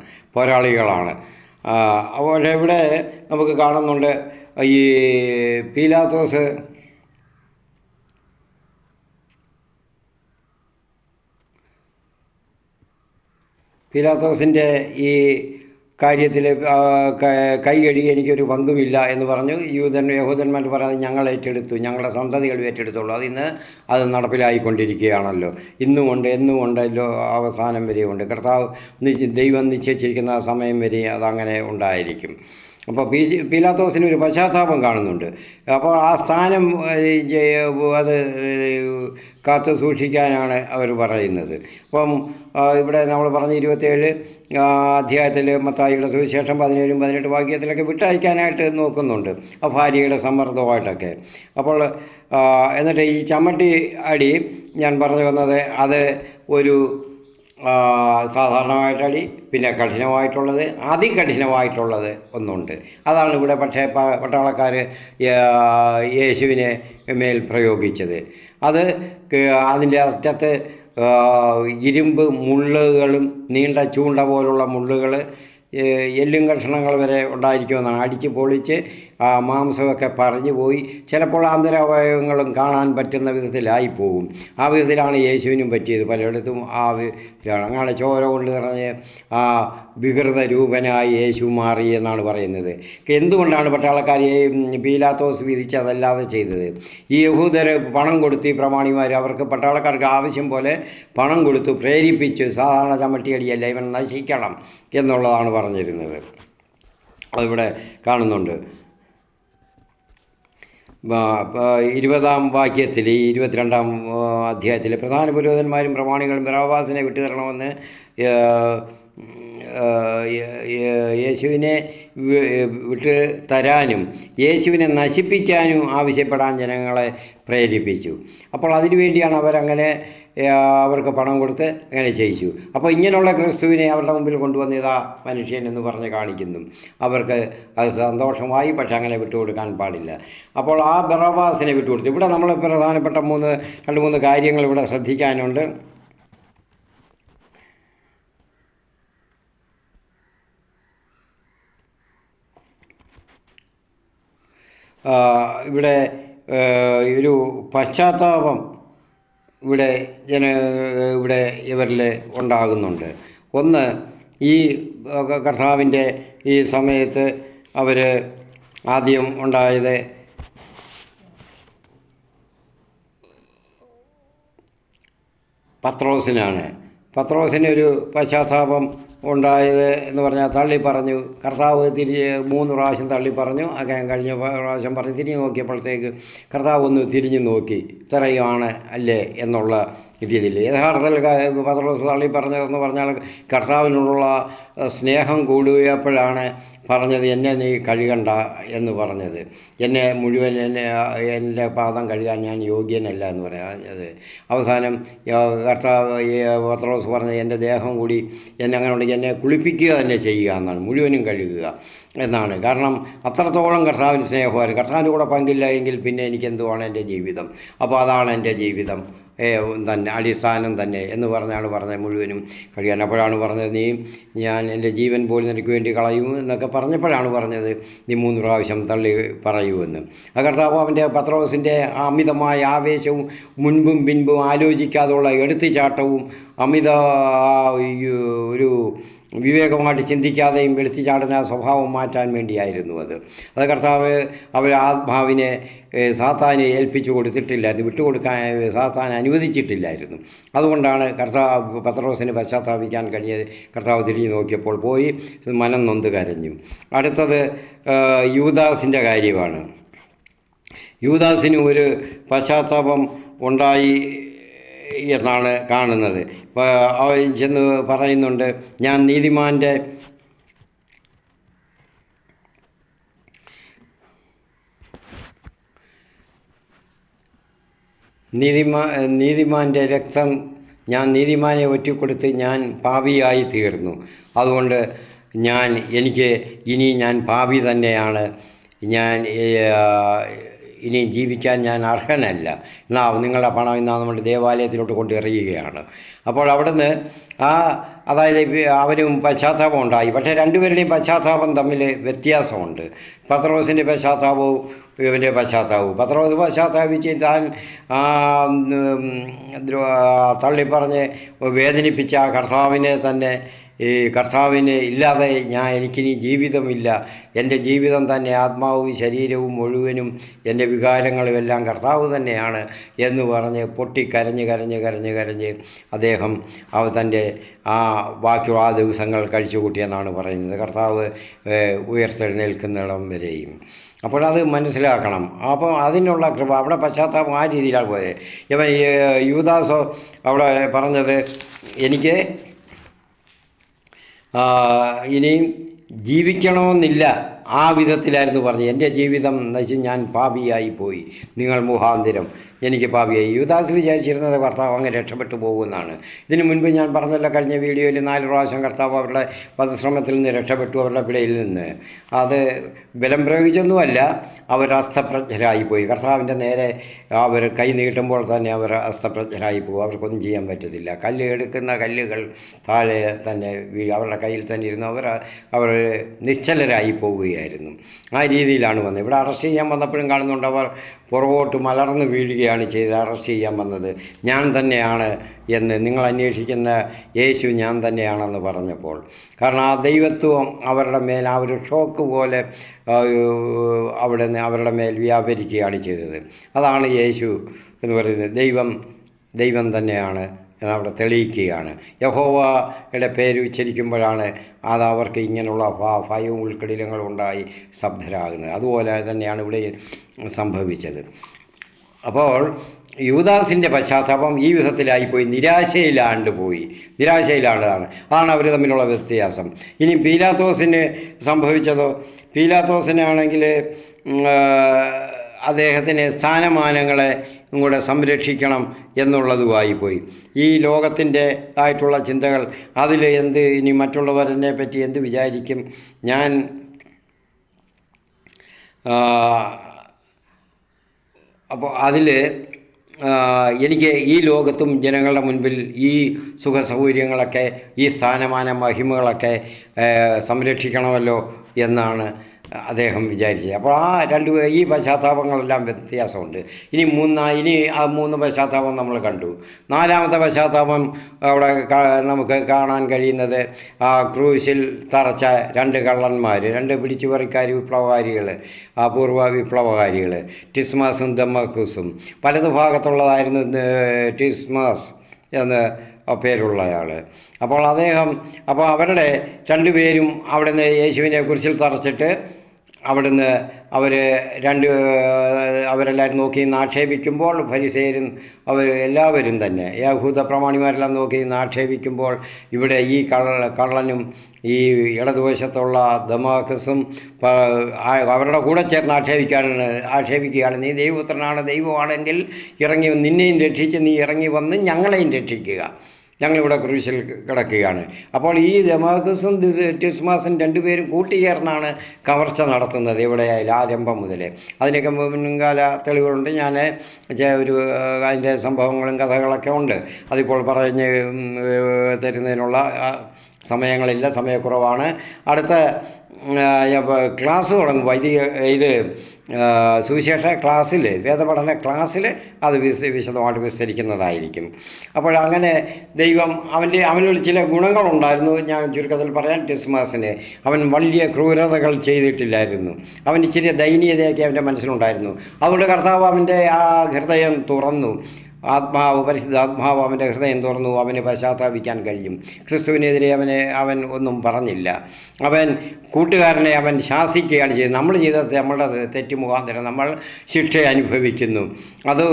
അപ്പോൾ ഇവിടെ നമുക്ക് കാണുന്നുണ്ട് ഈ പീലാത്തോസിൻ്റെ ഈ കാര്യത്തിൽ കൈ കഴുകി എനിക്കൊരു പങ്കുമില്ല എന്ന് പറഞ്ഞു. യഹൂദന്മാർ പറയുന്നത് ഞങ്ങൾ ഏറ്റെടുത്തു, ഞങ്ങളുടെ സന്തതികൾ ഏറ്റെടുത്തുള്ളൂ. അത് നടപ്പിലായിക്കൊണ്ടിരിക്കുകയാണല്ലോ. എന്നുമുണ്ടല്ലോ, അവസാനം വരെയുണ്ട്. ദൈവം നിശ്ചയിച്ചിരിക്കുന്ന സമയം വരെ അതങ്ങനെ ഉണ്ടായിരിക്കും. അപ്പോൾ പീലാത്തോസിന് ഒരു പശ്ചാത്താപം കാണുന്നുണ്ട്. അപ്പോൾ ആ സ്ഥാനം അത് കാത്തു സൂക്ഷിക്കാനാണ് അവർ പറയുന്നത്. അപ്പം ഇവിടെ നമ്മൾ പറഞ്ഞ 27 അധ്യായത്തിൽ മത്തായിയുടെ സുവിശേഷം 17-18 വാക്യത്തിലൊക്കെ വിട്ടയക്കാനായിട്ട് നോക്കുന്നുണ്ട്, ആ ഭാര്യയുടെ സമ്മർദ്ദമായിട്ടൊക്കെ. അപ്പോൾ എന്നിട്ട് ഈ ചമ്മട്ടി അടി ഞാൻ പറഞ്ഞു വന്നത് അത് ഒരു സാധാരണമായിട്ടടി, പിന്നെ കഠിനമായിട്ടുള്ളത്, അതികഠിനമായിട്ടുള്ളത് ഒന്നുണ്ട്. അതാണ് ഇവിടെ പക്ഷേ പട്ടാളക്കാർ യേശുവിനെ മേൽ പ്രയോഗിച്ചത്. അതിൻ്റെ അറ്റത്ത് ഇരുമ്പ് മുള്ളുകളും നീണ്ട ചൂണ്ട പോലുള്ള മുള്ളുകൾ, എല്ലും കഷ്ണങ്ങൾ വരെ ഉണ്ടായിരിക്കുമെന്നാണ്. അടിച്ച് പൊളിച്ച് മാംസമൊക്കെ പറഞ്ഞു പോയി, ചിലപ്പോൾ ആന്തരാവയവങ്ങളും കാണാൻ പറ്റുന്ന വിധത്തിലായിപ്പോവും. ആ വിധത്തിലാണ് യേശുവിനും പറ്റിയത്. പലയിടത്തും ആ വിധത്തിലാണ്. അങ്ങനെ ചോര കൊണ്ട് നിറഞ്ഞ് വികൃത രൂപനായി യേശു മാറി എന്നാണ് പറയുന്നത്. എന്തുകൊണ്ടാണ് പട്ടാളക്കാരെ പീലാത്തോസ് വിധിച്ചതല്ലാതെ ചെയ്തത്? ഈ യഹൂദർ പണം കൊടുത്ത്, ഈ പ്രമാണിമാർ അവർക്ക് പട്ടാളക്കാർക്ക് ആവശ്യം പോലെ പണം കൊടുത്തു പ്രേരിപ്പിച്ചു. സാധാരണ ചമ്മട്ടിയടിയല്ല, ഇവൻ നശിക്കണം എന്നുള്ളതാണ് പറഞ്ഞിരുന്നത്. അതിവിടെ കാണുന്നുണ്ട്. 20-ാം വാക്യത്തിൽ, ഈ 22-ാം അധ്യായത്തിൽ പ്രധാന പുരോഹിതന്മാരും പ്രമാണികളും ബറബ്ബാസിനെ വിട്ടുതരണമെന്ന് യേശുവിനെ വിട്ട് തരാനും യേശുവിനെ നശിപ്പിക്കാനും ആവശ്യപ്പെടാൻ ജനങ്ങളെ പ്രേരിപ്പിച്ചു. അപ്പോൾ അതിനുവേണ്ടിയാണ് അവർക്ക് പണം കൊടുത്ത് അങ്ങനെ ചെയ്യിച്ചു. അപ്പോൾ ഇങ്ങനെയുള്ള ക്രിസ്തുവിനെ അവരുടെ മുമ്പിൽ കൊണ്ടുവന്ന് ഇതാ മനുഷ്യൻ എന്ന് പറഞ്ഞ് കാണിക്കുന്നു. അവർക്ക് അത് സന്തോഷമായി, പക്ഷെ അങ്ങനെ വിട്ടുകൊടുക്കാൻ പാടില്ല. അപ്പോൾ ആ ബറബ്ബാസിനെ വിട്ടുകൊടുത്തു. ഇവിടെ നമ്മൾ പ്രധാനപ്പെട്ട 2-3 കാര്യങ്ങൾ ഇവിടെ ശ്രദ്ധിക്കാനുണ്ട്. ഇവിടെ ഒരു പശ്ചാത്താപം ഇവിടെ ഇവരിൽ ഉണ്ടാകുന്നുണ്ട്. ഒന്ന്, ഈ കർത്താവിൻ്റെ ഈ സമയത്ത് അവർ ആദ്യം ഉണ്ടായത് പത്രോസിനാണ്. പത്രോസിനൊരു പശ്ചാത്താപം ഉണ്ടായത് എന്ന് പറഞ്ഞാൽ തള്ളിപ്പറഞ്ഞു. കർത്താവ് 3 പ്രാവശ്യം തള്ളിപ്പറഞ്ഞു. കഴിഞ്ഞ പ്രാവശ്യം പറഞ്ഞ് തിരിഞ്ഞു നോക്കിയപ്പോഴത്തേക്ക് കർത്താവ് ഒന്ന് തിരിഞ്ഞു നോക്കി, ഇത്രയാണ് അല്ലേ എന്നുള്ള രീതിയിൽ യഥാർത്ഥത്തിൽ പത്രോസ് തള്ളി പറഞ്ഞതെന്ന് പറഞ്ഞാൽ കർത്താവിനുള്ള സ്നേഹം കൂടുകയപ്പോഴാണ് പറഞ്ഞത്, എന്നെ നീ കഴുകണ്ട എന്ന് പറഞ്ഞത്. എന്നെ മുഴുവൻ എൻ്റെ പാദം കഴുകാൻ ഞാൻ യോഗ്യനല്ല എന്ന് പറഞ്ഞത്. അവസാനം കർത്താവ് പത്രോസ് പറഞ്ഞത്, എൻ്റെ ദേഹം കൂടി എന്നെ അങ്ങനെ ഉണ്ടെങ്കിൽ എന്നെ കുളിപ്പിക്കുക തന്നെ ചെയ്യുക എന്നാണ്, മുഴുവനും കഴുകുക എന്നാണ്. കാരണം അത്രത്തോളം കർത്താവിന് സ്നേഹമായിരുന്നു. കർത്താവിൻ്റെ കൂടെ പങ്കില്ല എങ്കിൽ പിന്നെ എനിക്കെന്തുവാണ് എൻ്റെ ജീവിതം? അപ്പോൾ അതാണ് എൻ്റെ ജീവിതം തന്നെ, അടിസ്ഥാനം തന്നെ എന്ന് പറഞ്ഞാണ് പറഞ്ഞത്, മുഴുവനും കഴിയാൻ. അപ്പോഴാണ് പറഞ്ഞത്, ഞാൻ എൻ്റെ ജീവൻ പോലും നിനക്ക് വേണ്ടി കളയും എന്നൊക്കെ പറഞ്ഞപ്പോഴാണ് പറഞ്ഞത്, നീ 3 പ്രാവശ്യം തള്ളി പറയുമെന്ന്. ആ കർത്താവ് അവൻ്റെ പത്രോസിൻ്റെ അമിതമായ ആവേശവും മുൻപും പിൻപും ആലോചിക്കാതെയുള്ള എടുത്തുചാട്ടവും ഒരു വിവേകമായിട്ട് ചിന്തിക്കാതെയും എടുത്തുചാടുന്ന സ്വഭാവം മാറ്റാൻ വേണ്ടിയായിരുന്നു അത്. കർത്താവ് അവർ ആത്മാവിനെ സാത്താനെ ഏൽപ്പിച്ചു കൊടുത്തിട്ടില്ലായിരുന്നു, വിട്ടുകൊടുക്കാൻ സാത്താൻ അനുവദിച്ചിട്ടില്ലായിരുന്നു. അതുകൊണ്ടാണ് പത്രോസിന് പശ്ചാത്താപിക്കാൻ കഴിഞ്ഞത്. കർത്താവ് തിരിഞ്ഞു നോക്കിയപ്പോൾ പോയി മനം നൊന്ത് കരഞ്ഞു. അടുത്തത് യൂദാസിൻ്റെ കാര്യമാണ്. യൂദാസിന് ഒരു പശ്ചാത്താപം ഉണ്ടായി എന്നാണ് കാണുന്നത്. അവൻ ചെന്ന് പറയുന്നുണ്ട്, ഞാൻ നീതിമാൻ്റെ രക്തം, ഞാൻ നീതിമാനെ ഒറ്റിക്കൊടുത്ത് ഞാൻ പാപിയായി തീർന്നു. അതുകൊണ്ട് ഞാൻ പാപി തന്നെയാണ്, ഇനി ജീവിക്കാൻ ഞാൻ അർഹനല്ല. നിങ്ങളുടെ പണം നമ്മുടെ ദേവാലയത്തിലോട്ട് കൊണ്ട് എറിയുകയാണ്. അപ്പോൾ അവിടുന്ന് അതായത് അവനും പശ്ചാത്താപം ഉണ്ടായി. പക്ഷേ രണ്ടുപേരുടെയും പശ്ചാത്താപം തമ്മിൽ വ്യത്യാസമുണ്ട്. പത്രോസിൻ്റെ പശ്ചാത്താപവും ഇവൻ്റെ പശ്ചാത്താപവും. പത്രോസ് പശ്ചാത്താപിച്ച് താൻ തള്ളിപ്പറഞ്ഞ് വേദനിപ്പിച്ച കർത്താവിനെ തന്നെ, ഈ കർത്താവിനെ ഇല്ലാതെ എനിക്കിനി ജീവിതമില്ല, എൻ്റെ ജീവിതം തന്നെ ആത്മാവും ശരീരവും മുഴുവനും എൻ്റെ വികാരങ്ങളുമെല്ലാം കർത്താവ് തന്നെയാണ് എന്ന് പറഞ്ഞ് പൊട്ടിക്കരഞ്ഞ് കരഞ്ഞ് കരഞ്ഞ് കരഞ്ഞ് അദ്ദേഹം തൻ്റെ ബാക്കിയുള്ള ദിവസങ്ങൾ കഴിച്ചുകൂട്ടിയെന്നാണ് പറയുന്നത്, കർത്താവ് ഉയർത്തെഴുന്നേൽക്കുന്നിടം വരെയും. അപ്പോഴത് മനസ്സിലാക്കണം. അപ്പോൾ അതിനുള്ള കൃപ അവിടെ പശ്ചാത്താപം ആ രീതിയിലാണ് പോയത്. ഇവൻ യൂദാസോ അവിടെ പറഞ്ഞത്, എനിക്ക് ഇനിയും ജീവിക്കണമെന്നില്ല, ആ വിധത്തിലായിരുന്നു പറഞ്ഞത്. എൻ്റെ ജീവിതം നശിച്ച് ഞാൻ പാപിയായി പോയി, നിങ്ങൾ മുഖാന്തരം എനിക്ക് പാപിയായി. യൂദാസ് വിചാരിച്ചിരുന്നത് കർത്താവ് അങ്ങ് രക്ഷപ്പെട്ടു പോകുമെന്നാണ്. ഇതിനു മുൻപ് ഞാൻ പറഞ്ഞല്ലോ, കഴിഞ്ഞ വീഡിയോയിൽ 4 പ്രാവശ്യം കർത്താവ് അവരുടെ വധശ്രമത്തിൽ നിന്ന് രക്ഷപ്പെട്ടു, അവരുടെ പിടയിൽ നിന്ന്. അത് ബലം പ്രയോഗിച്ചൊന്നുമല്ല, അവർ അസ്തപ്രജ്ഞരായിപ്പോയി. കർത്താവിൻ്റെ നേരെ അവർ കൈ നീട്ടുമ്പോൾ തന്നെ അവർ അസ്തപ്രജ്ഞരായി പോകും, അവർക്കൊന്നും ചെയ്യാൻ പറ്റത്തില്ല. എടുക്കുന്ന കല്ലുകൾ താഴെ തന്നെ അവരുടെ കയ്യിൽ തന്നെ ഇരുന്ന് അവർ നിശ്ചലരായി പോവുകയായിരുന്നു. ആ രീതിയിലാണ് വന്നത്. ഇവിടെ അറസ്റ്റ് ചെയ്യാൻ വന്നപ്പോഴും കാണുന്നുണ്ട്, അവർ പുറകോട്ട് മലർന്ന് വീഴുകയാണ് ചെയ്ത് അറസ്റ്റ് ചെയ്യാൻ വന്നത്. ഞാൻ തന്നെയാണ് എന്ന്, നിങ്ങൾ അന്വേഷിക്കുന്ന യേശു ഞാൻ തന്നെയാണെന്ന് പറഞ്ഞപ്പോൾ. കാരണം ആ ദൈവത്വം അവരുടെ മേൽ ആ ഒരു ഷോക്ക് പോലെ അവരുടെ മേൽ വ്യാപരിക്കുകയാണ് ചെയ്തത്. അതാണ് യേശു എന്ന് പറയുന്നത്. ദൈവം തന്നെയാണ് എന്നവിടെ തെളിയിക്കുകയാണ്. യഹോവയുടെ പേര് ഉച്ചരിക്കുമ്പോഴാണ് അത് അവർക്ക് ഇങ്ങനെയുള്ള ഭയവും ഉൾക്കടിലങ്ങളും ഉണ്ടായി സ്തബ്ധരാകുന്നത്. അതുപോലെ തന്നെയാണ് ഇവിടെ സംഭവിച്ചത്. അപ്പോൾ യൂദാസിൻ്റെ പശ്ചാത്താപം ഈ വിധത്തിലായിപ്പോയി, നിരാശയിലാണ്ടതാണ്. അതാണ് അവർ തമ്മിലുള്ള വ്യത്യാസം. ഇനി പീലാത്തോസിന് സംഭവിച്ചതോ, പീലാത്തോസിനാണെങ്കിൽ അദ്ദേഹത്തിന് സ്ഥാനമാനങ്ങളെ കൂടെ സംരക്ഷിക്കണം എന്നുള്ളതുമായിപ്പോയി. ഈ ലോകത്തിൻ്റെ ആയിട്ടുള്ള ചിന്തകൾ, അതിൽ ഇനി മറ്റുള്ളവരെന്നെ പറ്റി എന്ത് വിചാരിക്കും, അപ്പോൾ എനിക്ക് ഈ ലോകത്തും ജനങ്ങളുടെ മുൻപിൽ ഈ സുഖസൗകര്യങ്ങളൊക്കെ, ഈ സ്ഥാനമാന മഹിമകളൊക്കെ സംരക്ഷിക്കണമല്ലോ എന്നാണ് അദ്ദേഹം വിചാരിച്ചത്. അപ്പോൾ ഈ പശ്ചാത്താപങ്ങളെല്ലാം വ്യത്യാസമുണ്ട്. ഇനി ആ 3 പശ്ചാത്താപം നമ്മൾ കണ്ടു. 4ാമത്തെ പശ്ചാത്താപം അവിടെ നമുക്ക് കാണാൻ കഴിയുന്നത്, ക്രൂശിൽ തറച്ച 2 കള്ളന്മാർ, 2 പിടിച്ചുപറിക്കാർ, വിപ്ലവകാരികൾ, അപൂർവ വിപ്ലവകാരികൾ, ടിസ്മസും ദമ്മക്കുസും. വലതു ഭാഗത്തുള്ളതായിരുന്നു ടിസ്മസ് എന്ന് പേരുള്ളയാൾ. അപ്പോൾ അവരുടെ 2 പേരും അവിടെ നിന്ന് യേശുവിനെ കുരിശിൽ തറച്ചിട്ട് അവിടുന്ന് അവർ രണ്ട് അവരെല്ലാവരും നോക്കി നിന്ന് ആക്ഷേപിക്കുമ്പോൾ ഫരിസേയരും എല്ലാവരും തന്നെ യഹൂദ പ്രമാണിമാരെല്ലാം നോക്കി നിന്ന് ആക്ഷേപിക്കുമ്പോൾ ഇവിടെ ഈ കള്ളനും ഈ ഇടതുവശത്തുള്ള ദമാക്കസും അവരുടെ കൂടെ ചേർന്ന് ആക്ഷേപിക്കുകയാണ്, നീ ദൈവപുത്രനാണ്, ദൈവമാണെങ്കിൽ ഇറങ്ങി നിന്നെയും രക്ഷിച്ച് നീ ഇറങ്ങി വന്ന് ഞങ്ങളെയും രക്ഷിക്കുക, ഞങ്ങളിവിടെ ക്രൂശിൽ കിടക്കുകയാണ്. അപ്പോൾ ഈ ദമാക്കസും ഡിസ്മാസും രണ്ടുപേരും കൂട്ടിച്ചേർന്നാണ് കവർച്ച നടത്തുന്നത് എവിടെയായാലും ആരംഭം മുതൽ. അതിനൊക്കെ മുൻകാല തെളിവുകളുണ്ട്. ഞാൻ ഒരു അതിൻ്റെ സംഭവങ്ങളും കഥകളൊക്കെ ഉണ്ട്. അതിപ്പോൾ പറഞ്ഞ് തരുന്നതിനുള്ള സമയങ്ങളില്ല, സമയക്കുറവാണ്. അടുത്ത ക്ലാസ് തുടങ്ങും. ഇത് സുവിശേഷ ക്ലാസ്സിൽ, വേദപഠന ക്ലാസ്സിൽ അത് വിശദമായിട്ട് വിസ്തരിക്കുന്നതായിരിക്കും. അപ്പോൾ അങ്ങനെ ദൈവം അവനിൽ ചില ഗുണങ്ങളുണ്ടായിരുന്നു. ഞാൻ ചുരുക്കത്തിൽ പറയാൻ, ഡിസ്മാസിന് അവൻ വലിയ ക്രൂരതകൾ ചെയ്തിട്ടില്ലായിരുന്നു. അവൻ ഇച്ചിരി ദയനീയതയൊക്കെ അവൻ്റെ മനസ്സിലുണ്ടായിരുന്നു. അതുകൊണ്ട് കർത്താവ് അവൻ്റെ ആ ഹൃദയം തുറന്നു. പരിശുദ്ധാത്മാവ് അവൻ്റെ ഹൃദയം തുറന്നു. അവന് പശ്ചാത്താപിക്കാൻ കഴിയും. ക്രിസ്തുവിനെതിരെ അവൻ ഒന്നും പറഞ്ഞില്ല. അവൻ കൂട്ടുകാരനെ അവൻ ശാസിക്കുകയാണ് ചെയ്തത്. നമ്മൾ ചെയ്തത് നമ്മളുടെ തെറ്റ് മുഖാന്തരം നമ്മൾ ശിക്ഷ അനുഭവിക്കുന്നു. അത്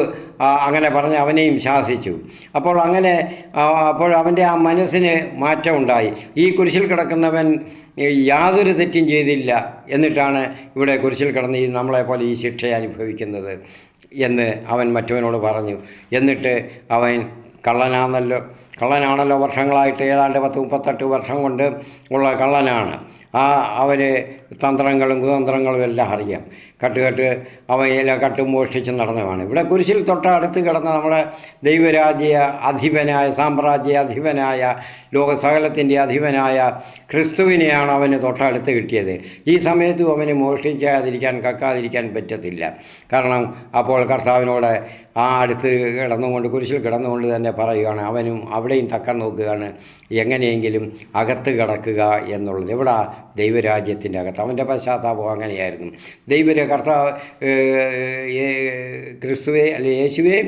അങ്ങനെ പറഞ്ഞ് അവനെയും ശാസിച്ചു. അപ്പോൾ അവൻ്റെ ആ മനസ്സിന് മാറ്റമുണ്ടായി. ഈ കുരിശിൽ കിടക്കുന്നവൻ യാതൊരു തെറ്റും ചെയ്തില്ല, എന്നിട്ടാണ് ഇവിടെ കുരിശിൽ കിടന്ന് നമ്മളെപ്പോലെ ഈ ശിക്ഷ അനുഭവിക്കുന്നത് എന്ന് അവൻ മറ്റവനോട് പറഞ്ഞു. എന്നിട്ട് അവൻ കള്ളനാണല്ലോ വർഷങ്ങളായിട്ട്, ഏതാണ്ട് 38 വർഷം കൊണ്ട് ഉള്ള കള്ളനാണ്. അവന് തന്ത്രങ്ങളും കുതന്ത്രങ്ങളും എല്ലാം അറിയാം. അവയെല്ലാം കട്ടും മോഷ്ടിച്ച് നടന്നതാണ്. ഇവിടെ കുരിശിൽ തൊട്ടടുത്ത് കിടന്ന നമ്മുടെ ദൈവരാജ്യ അധിപനായ, സാമ്രാജ്യ അധിപനായ, ലോകസകലത്തിൻ്റെ അധിപനായ ക്രിസ്തുവിനെയാണ് അവന് തൊട്ടടുത്ത് കിട്ടിയത്. ഈ സമയത്തും അവന് കക്കാതിരിക്കാൻ പറ്റത്തില്ല. കാരണം അപ്പോൾ കർത്താവിനോട് അടുത്ത് കുരിശിൽ കിടന്നുകൊണ്ട് തന്നെ പറയുകയാണ്, അവനും അവിടെയും തക്കം നോക്കുകയാണ്, എങ്ങനെയെങ്കിലും അകത്ത് കിടക്കുക എന്നുള്ളത്. എവിടെ? ദൈവരാജ്യത്തിൻ്റെ അകത്ത്. അവൻ്റെ പശ്ചാത്താപം അങ്ങനെയായിരുന്നു. ക്രിസ്തുവേ, അല്ലെ യേശുവേ,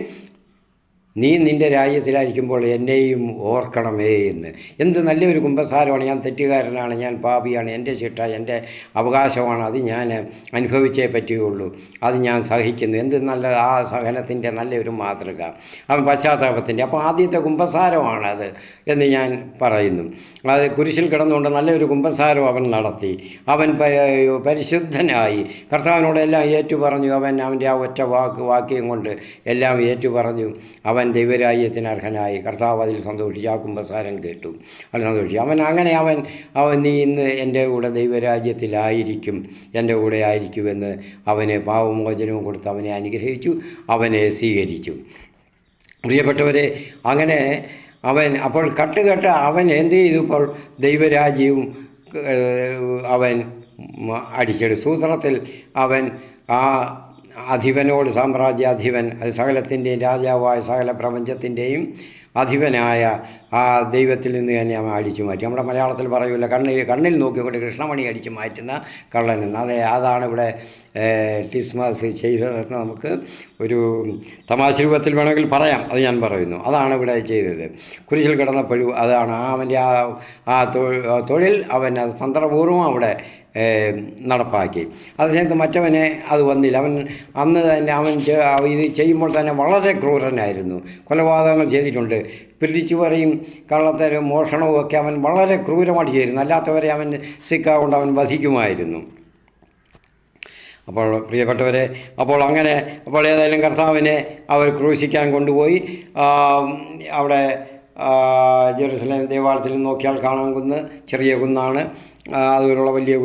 നീ നിൻ്റെ രാജ്യത്തിലായിരിക്കുമ്പോൾ എന്നെയും ഓർക്കണമേ എന്ന്. എന്ത് നല്ലൊരു കുമ്പസാരമാണ്. ഞാൻ തെറ്റുകാരനാണ്, ഞാൻ പാപിയാണ്, എൻ്റെ ശിക്ഷ എൻ്റെ അവകാശമാണ്, അത് ഞാൻ അനുഭവിച്ചേ പറ്റുകയുള്ളൂ, അത് ഞാൻ സഹിക്കുന്നു. എന്ത് നല്ല ആ സഹനത്തിൻ്റെ നല്ലൊരു മാതൃക, അവൻ പശ്ചാത്താപത്തിൻ്റെ. അപ്പോൾ ആദ്യത്തെ കുമ്പസാരമാണത് എന്ന് ഞാൻ പറയുന്നു. അത് കുരിശിൽ കിടന്നുകൊണ്ട് നല്ലൊരു കുമ്പസാരം അവൻ നടത്തി. അവൻ പരിശുദ്ധനായി കർത്താവിനോട് എല്ലാം ഏറ്റുപറഞ്ഞു. അവൻ്റെ ആ ഒറ്റ വാക്യം കൊണ്ട് എല്ലാം ഏറ്റുപറഞ്ഞു. അവൻ ദൈവരാജ്യത്തിന് അർഹനായി. കർത്താവ് അതിൽ സന്തോഷിച്ച് ആ കുമ്പസാരം കേട്ടു. അത് സന്തോഷിച്ചു. അവൻ നീ ഇന്ന് എൻ്റെ കൂടെ ദൈവരാജ്യത്തിലായിരിക്കും, എൻ്റെ കൂടെ ആയിരിക്കുമെന്ന് അവന് പാപമോചനവും കൊടുത്ത് അവനെ അനുഗ്രഹിച്ചു, അവനെ സ്വീകരിച്ചു. പ്രിയപ്പെട്ടവരെ, അങ്ങനെ അപ്പോൾ കട്ടുകെട്ട് അവൻ എന്ത് ചെയ്തു? ഇപ്പോൾ ദൈവരാജ്യവും അവൻ അടിച്ചെടുത്തു. സൂത്രത്തിൽ അവൻ ആ അധിപനോട്, സാമ്രാജ്യാധിപൻ, അത് സകലത്തിൻ്റെയും രാജാവായ സകല പ്രപഞ്ചത്തിൻ്റെയും അധിപനായ ആ ദൈവത്തിൽ നിന്ന് തന്നെ അവൻ അടിച്ചു മാറ്റി. നമ്മുടെ മലയാളത്തിൽ പറയൂല, കണ്ണിൽ നോക്കിക്കൊണ്ട് കൃഷ്ണമണി അടിച്ചു മാറ്റുന്ന കള്ളനെന്ന്. അതാണ് ഇവിടെ ഡിസ്മാസ് ചെയ്തതെന്ന് നമുക്ക് ഒരു തമാശ രൂപത്തിൽ വേണമെങ്കിൽ പറയാം. അത് ഞാൻ പറയുന്നു. അതാണ് ഇവിടെ ചെയ്തത്. കുരിശിൽ കിടന്നപ്പോഴും അതാണ് അവൻ്റെ ആ തൊഴിൽ അവൻ അത് തന്ത്രപൂർവ്വം അവിടെ നടപ്പാക്കി. അതേസമയത്ത് മറ്റവനെ അത് വന്നില്ല. അന്ന് തന്നെ ഇത് ചെയ്യുമ്പോൾ തന്നെ വളരെ ക്രൂരനായിരുന്നു. കൊലപാതകങ്ങൾ ചെയ്തിട്ടുണ്ട്. പിടിച്ചുപറിയും കള്ളത്തരും മോഷണവും ഒക്കെ അവൻ വളരെ ക്രൂരമായിട്ട് ചെയ്തിരുന്നു. അല്ലാത്തവരെ അവൻ സിക്കാകൊണ്ട് അവൻ വധിക്കുമായിരുന്നു. അപ്പോൾ പ്രിയപ്പെട്ടവരെ, അപ്പോൾ ഏതായാലും കർത്താവിനെ അവർ ക്രൂശിക്കാൻ കൊണ്ടുപോയി. അവിടെ ജെറുസലേം ദേവാലയത്തിൽ നോക്കിയാൽ കാണാൻ കുന്ന് ചെറിയ കുന്നാണ്, അതുപോലുള്ള വലിയ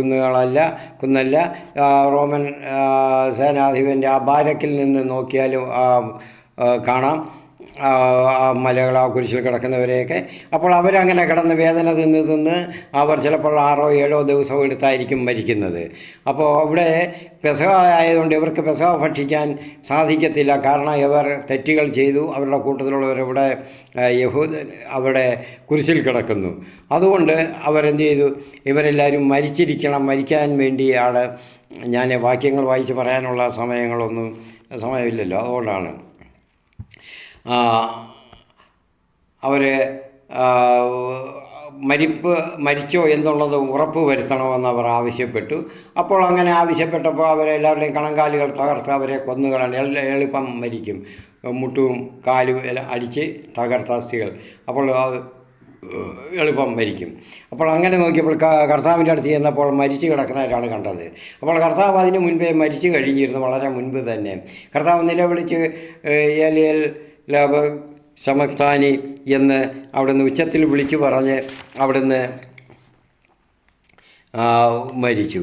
കുന്നല്ല. റോമൻ സേനാധിപൻ്റെ ആ ബാരക്കിൽ നിന്ന് നോക്കിയാലും കാണാം ആ മലകൾ, ആ കുരിശിൽ കിടക്കുന്നവരെയൊക്കെ. അപ്പോൾ അവരങ്ങനെ കിടന്ന് വേദന തിന്ന് അവർ ചിലപ്പോൾ 6-7 ദിവസം എടുത്തായിരിക്കും മരിക്കുന്നത്. അപ്പോൾ ഇവിടെ പെസഹ ആയതുകൊണ്ട് ഇവർക്ക് പെസഹ ഭക്ഷിക്കാൻ സാധിക്കത്തില്ല. കാരണം ഇവർ തെറ്റുകൾ ചെയ്തു. അവരുടെ കൂട്ടത്തിലുള്ളവരിവിടെ അവിടെ കുരിശിൽ കിടക്കുന്നു. അതുകൊണ്ട് അവരെന്ത് ചെയ്തു? ഇവരെല്ലാവരും മരിക്കാൻ വേണ്ടിയാണ്. ഞാൻ വാക്യങ്ങൾ വായിച്ച് പറയാനുള്ള സമയമില്ലല്ലോ, അതുകൊണ്ടാണ്. അവർ മരിച്ചോ എന്നുള്ളത് ഉറപ്പ് വരുത്തണമെന്ന് അവർ ആവശ്യപ്പെട്ടു. അപ്പോൾ അങ്ങനെ ആവശ്യപ്പെട്ടപ്പോൾ അവരെല്ലാവരുടെയും കണങ്കാലുകൾ തകർത്ത് അവരെ കൊന്നുകളാണ്. എളുപ്പം മരിക്കും, മുട്ടും കാലും എല്ലാം അടിച്ച് തകർത്ത അസ്ഥികൾ, അപ്പോൾ എളുപ്പം മരിക്കും. അപ്പോൾ അങ്ങനെ നോക്കിയപ്പോൾ കർത്താവിൻ്റെ അടുത്ത് ചെന്നപ്പോൾ മരിച്ചു കിടക്കുന്നതായിട്ടാണ് കണ്ടത്. അപ്പോൾ കർത്താവ് അതിന് മുൻപേ മരിച്ചു കഴിഞ്ഞിരുന്നു, വളരെ മുൻപ് തന്നെ. കർത്താവ് നിലവിളിച്ച് ഏലിയൽ ലാബ് ശമക്താനി എന്ന് അവിടുന്ന് ഉച്ചത്തിൽ വിളിച്ചു പറഞ്ഞ് അവിടുന്ന് മരിച്ചു.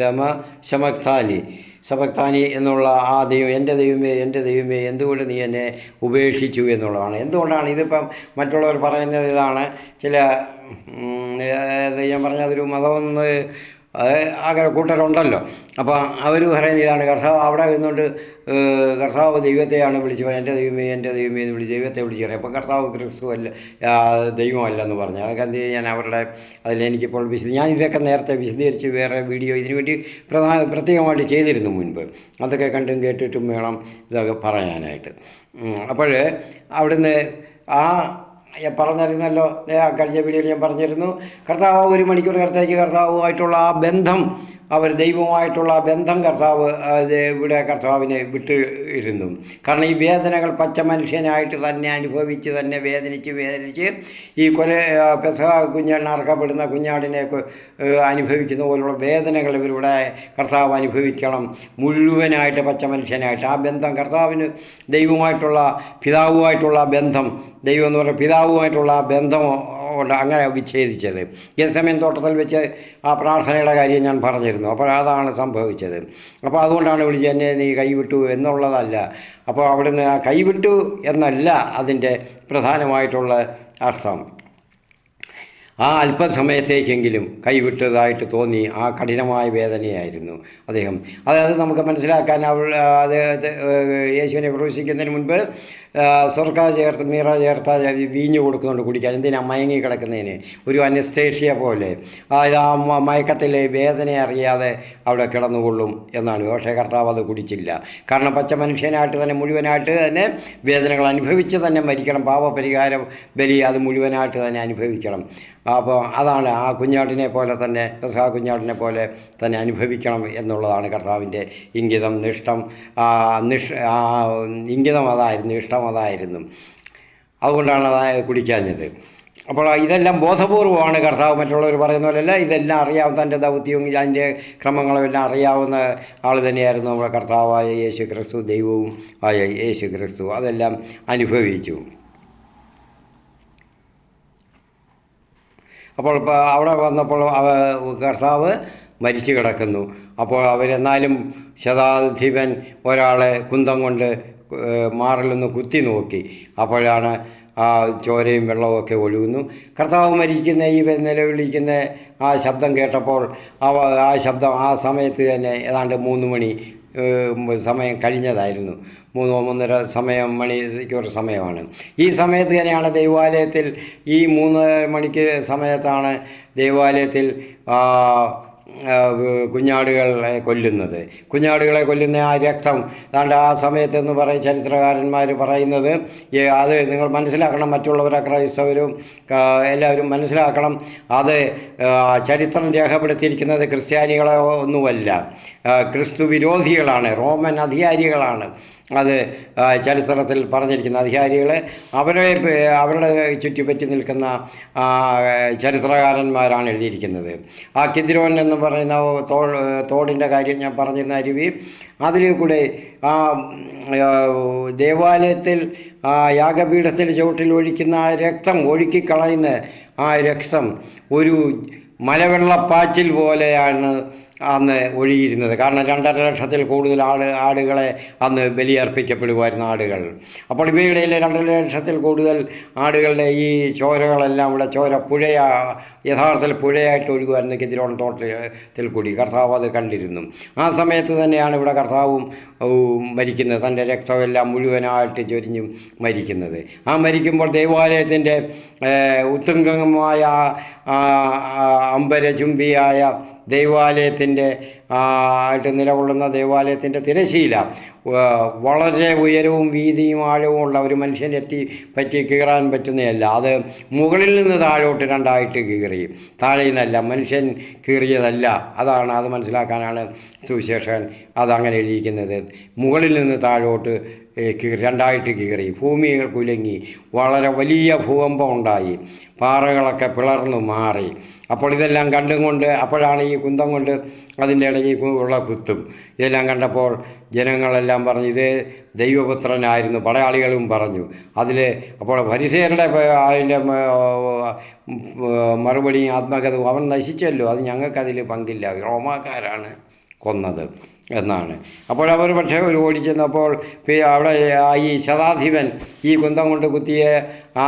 ലമ ശമക്താനി എന്നുള്ള ആ ദൈവം, എൻ്റെ ദൈവമേ എന്തുകൊണ്ട് നീ എന്നെ ഉപേക്ഷിച്ചു എന്നുള്ളതാണ്. എന്തുകൊണ്ടാണ് ഇതിപ്പം മറ്റുള്ളവർ പറയുന്നത് ഇതാണ്, ചില ഞാൻ പറഞ്ഞതൊരു മതമെന്ന് അങ്ങനെ കൂട്ടരുണ്ടല്ലോ. അപ്പോൾ അവർ പറയുന്ന ഇതാണ്, കർത്താവ് അവിടെ നിന്നുകൊണ്ട് കർത്താവ് ദൈവത്തെയാണ് വിളിച്ച് എൻ്റെ ദൈവമേ എന്ന് വിളിച്ച് ദൈവത്തെ വിളിച്ച് പറയും. അപ്പോൾ കർത്താവ് ക്രിസ്തു അല്ല, ദൈവമല്ലെന്ന് പറഞ്ഞു. അതൊക്കെ എന്ത് ചെയ്യാൻ അവരുടെ അതിലെനിക്കിപ്പോൾ ഞാൻ ഇതൊക്കെ നേരത്തെ വിശദീകരിച്ച് വേറെ വീഡിയോ ഇതിനു വേണ്ടി പ്രത്യേകമായിട്ട് ചെയ്തിരുന്നു മുൻപ്. അതൊക്കെ കണ്ടും കേട്ടിട്ടും വേണം ഇതൊക്കെ പറയാനായിട്ട്. അപ്പോൾ അവിടുന്ന് പറഞ്ഞിരുന്നല്ലോ, കഴിഞ്ഞ വീഡിയോയിൽ ഞാൻ പറഞ്ഞിരുന്നു, കർത്താവ് 1 മണിക്കൂർ നേരത്തേക്ക് കർത്താവുമായിട്ടുള്ള ആ ബന്ധം, അവർ ദൈവവുമായിട്ടുള്ള ബന്ധം കർത്താവ് ഇവിടെ കർത്താവിനെ വിട്ട് ഇരുന്നു. കാരണം ഈ വേദനകൾ പച്ച മനുഷ്യനായിട്ട് തന്നെ അനുഭവിച്ച് തന്നെ വേദനിച്ച് ഈ പെസഹ കുഞ്ഞാടിന് അറക്കപ്പെടുന്ന കുഞ്ഞാടിനെ അനുഭവിക്കുന്ന പോലുള്ള വേദനകൾ ഇവരുടെ കർത്താവ് അനുഭവിക്കണം മുഴുവനായിട്ട്, പച്ച മനുഷ്യനായിട്ട്. ആ ബന്ധം കർത്താവിന് ദൈവവുമായിട്ടുള്ള പിതാവുമായിട്ടുള്ള ബന്ധം, ദൈവം എന്ന് പറയുന്ന പിതാവുമായിട്ടുള്ള ആ ബന്ധം കൊണ്ട് അങ്ങനെ വിച്ഛേദിച്ചത്. ഗെത്സമേൻ തോട്ടത്തിൽ വെച്ച് ആ പ്രാർത്ഥനയുടെ കാര്യം ഞാൻ പറഞ്ഞിരുന്നു. അപ്പോൾ അതാണ് സംഭവിച്ചത്. അപ്പോൾ അതുകൊണ്ടാണ് വിളിച്ച് എന്നെ നീ കൈവിട്ടു എന്നുള്ളതല്ല. അപ്പോൾ അവിടുന്ന് കൈവിട്ടു എന്നല്ല അതിൻ്റെ പ്രധാനമായിട്ടുള്ള അർത്ഥം. ആ അല്പസമയത്തേക്കെങ്കിലും കൈവിട്ടതായിട്ട് തോന്നി. ആ കഠിനമായ വേദനയായിരുന്നു അദ്ദേഹം. അതായത് നമുക്ക് മനസ്സിലാക്കാൻ അദ്ദേഹത്തെ യേശുവിനെ ക്രൂശിക്കുന്നതിന് മുൻപ് സ്വർഗ ചേർത്ത് മീറ ചേർത്ത വീഞ്ഞു കൊടുക്കുന്നുണ്ട് കുടിക്കാൻ. എന്തിനാ? മയങ്ങി കിടക്കുന്നതിന്, ഒരു അനസ്തേഷ്യ പോലെ. അതായത് ആ മയക്കത്തിൽ വേദന അറിയാതെ അവിടെ കിടന്നുകൊള്ളും എന്നാണ്. പക്ഷേ കർത്താവ് അത് കുടിച്ചില്ല. കാരണം പച്ച മനുഷ്യനായിട്ട് തന്നെ മുഴുവനായിട്ട് തന്നെ വേദനകൾ അനുഭവിച്ച് തന്നെ മരിക്കണം. പാപപരിഹാര ബലി അത് മുഴുവനായിട്ട് തന്നെ അനുഭവിക്കണം. അപ്പോൾ അതാണ് ആ കുഞ്ഞാടിനെ പോലെ തന്നെ, പെസഹ കുഞ്ഞാടിനെ പോലെ തന്നെ അനുഭവിക്കണം എന്നുള്ളതാണ് കർത്താവിൻ്റെ ഇംഗിതം, ഇംഗിതം അതായിരുന്നു, ഇഷ്ടം അതായിരുന്നു. അതുകൊണ്ടാണ് അത് കുടിക്കാഞ്ഞത്. അപ്പോൾ ഇതെല്ലാം ബോധപൂർവമാണ് കർത്താവ്. മറ്റുള്ളവർ പറയുന്ന പോലെയല്ല, ഇതെല്ലാം അറിയാവുന്ന, തൻ്റെ ദൗത്യവും അതിൻ്റെ ക്രമങ്ങളുമെല്ലാം അറിയാവുന്ന ആൾ തന്നെയായിരുന്നു നമ്മുടെ കർത്താവായ യേശു ക്രിസ്തു, ദൈവവും ആയ യേശു ക്രിസ്തു. അതെല്ലാം അനുഭവിച്ചു. അപ്പോൾ അവിടെ വന്നപ്പോൾ കർത്താവ് മരിച്ചു കിടക്കുന്നു. അപ്പോൾ അവരെന്നാലും ശതാധിപൻ ഒരാളെ കുന്തം കൊണ്ട് മാറിലൊന്ന് കുത്തി നോക്കി. അപ്പോഴാണ് ആ ചോരയും വെള്ളമൊക്കെ ഒഴുകുന്നു. കർത്താവ് മരിക്കുന്ന ഈ നിലവിളിക്കുന്ന ആ ശബ്ദം കേട്ടപ്പോൾ ആ ശബ്ദം ആ സമയത്ത് തന്നെ ഏതാണ്ട് 3 മണി സമയം കഴിഞ്ഞതായിരുന്നു. 3-3:30 മണിക്കൂർ സമയമാണ്. ഈ സമയത്ത് തന്നെയാണ് ദൈവാലയത്തിൽ, ഈ 3 മണിക്ക് സമയത്താണ് ദൈവാലയത്തിൽ കുഞ്ഞാടുകളെ കൊല്ലുന്ന ആ രക്തം ഏതാണ്ട് ആ സമയത്തെന്ന് ചരിത്രകാരന്മാർ പറയുന്നത്, അത് നിങ്ങൾ മനസ്സിലാക്കണം, മറ്റുള്ളവരെ ക്രൈസ്തവരും എല്ലാവരും മനസ്സിലാക്കണം. അത് ചരിത്രം രേഖപ്പെടുത്തിയിരിക്കുന്നത് ക്രിസ്ത്യാനികളെ ഒന്നുമല്ല, ക്രിസ്തു വിരോധികളാണ്, റോമൻ അധികാരികളാണ്. അത് ചരിത്രത്തിൽ പറഞ്ഞിരിക്കുന്ന അധികാരികളെ അവരുടെ ചുറ്റിപ്പറ്റി നിൽക്കുന്ന ചരിത്രകാരന്മാരാണ് എഴുതിയിരിക്കുന്നത്. ആ കിദ്രോൻ എന്ന് പറയുന്ന തോടിൻ്റെ കാര്യം ഞാൻ പറഞ്ഞിരുന്ന അരുവി, അതിൽ കൂടെ ആ ദേവാലയത്തിൽ യാഗപീഠത്തിൻ്റെ ചുവട്ടിൽ ഒഴിക്കുന്ന ആ രക്തം, ഒഴുക്കിക്കളയുന്ന ആ രക്തം ഒരു മലവെള്ളപ്പാച്ചിൽ പോലെയാണ് അന്ന് ഒഴുകിയിരുന്നത്. കാരണം 2.5 ലക്ഷത്തിൽ കൂടുതൽ ആടുകളെ അന്ന് ബലിയർപ്പിക്കപ്പെടുമായിരുന്നു, ആടുകൾ. അപ്പോൾ ഇവയുടെ 2.5 ലക്ഷത്തിൽ കൂടുതൽ ആടുകളുടെ ഈ ചോരകളെല്ലാം ഇവിടെ യഥാർത്ഥത്തിൽ പുഴയായിട്ട് ഒഴുകുമായിരുന്നു കിദ്രോൻ തോട്ടത്തിൽ കൂടി. കർത്താവ് അത് കണ്ടിരുന്നു. ആ സമയത്ത് തന്നെയാണ് ഇവിടെ കർത്താവും മരിക്കുന്നത്, തൻ്റെ രക്തമെല്ലാം മുഴുവനായിട്ട് ചൊരിഞ്ഞും മരിക്കുന്നത്. ആ മരിക്കുമ്പോൾ ദൈവാലയത്തിൻ്റെ ഉത്തുംഗമായ അമ്പരചുംബിയായ ദൈവാലയത്തിൻ്റെ ആയിട്ട് നിലകൊള്ളുന്ന ദേവാലയത്തിൻ്റെ തിരശ്ശീല വളരെ ഉയരവും വീതിയും ആഴവും ഉള്ള ഒരു മനുഷ്യനെത്തി പറ്റി കീറാൻ പറ്റുന്നതല്ല. അത് മുകളിൽ നിന്ന് താഴോട്ട് രണ്ടായിട്ട് കീറി, താഴെ നിന്നല്ല, മനുഷ്യൻ കീറിയതല്ല. അത് മനസ്സിലാക്കാനാണ് സുവിശേഷൻ അതങ്ങനെ എഴുതിയിരിക്കുന്നത്. മുകളിൽ നിന്ന് താഴോട്ട് രണ്ടായിട്ട് കീറി, ഭൂമികൾ കുലുങ്ങി, വളരെ വലിയ ഭൂകമ്പം ഉണ്ടായി, പാറകളൊക്കെ പിളർന്നു മാറി. അപ്പോൾ ഇതെല്ലാം കണ്ടും കൊണ്ട്, അപ്പോഴാണ് ഈ കുന്തം കൊണ്ട് അതിൻ്റെ ഇടയിൽ ഉള്ള കുത്തും. ഇതെല്ലാം കണ്ടപ്പോൾ ജനങ്ങളെല്ലാം പറഞ്ഞു ഇത് ദൈവപുത്രനായിരുന്നു. പടയാളികളും പറഞ്ഞു. അപ്പോൾ ഫരിസേയരുടെ അതിൻ്റെ മറുപടി ആത്മകഥവും അവൻ നശിച്ചല്ലോ, അത് ഞങ്ങൾക്കതിൽ പങ്കില്ല, റോമാക്കാരാണ് കൊന്നത് എന്നാണ്. അപ്പോഴവർ പക്ഷേ ഒരു ഓടിച്ചെന്നപ്പോൾ അവിടെ ഈ ശതാധിപൻ, ഈ കുന്തം കൊണ്ട് കുത്തിയ ആ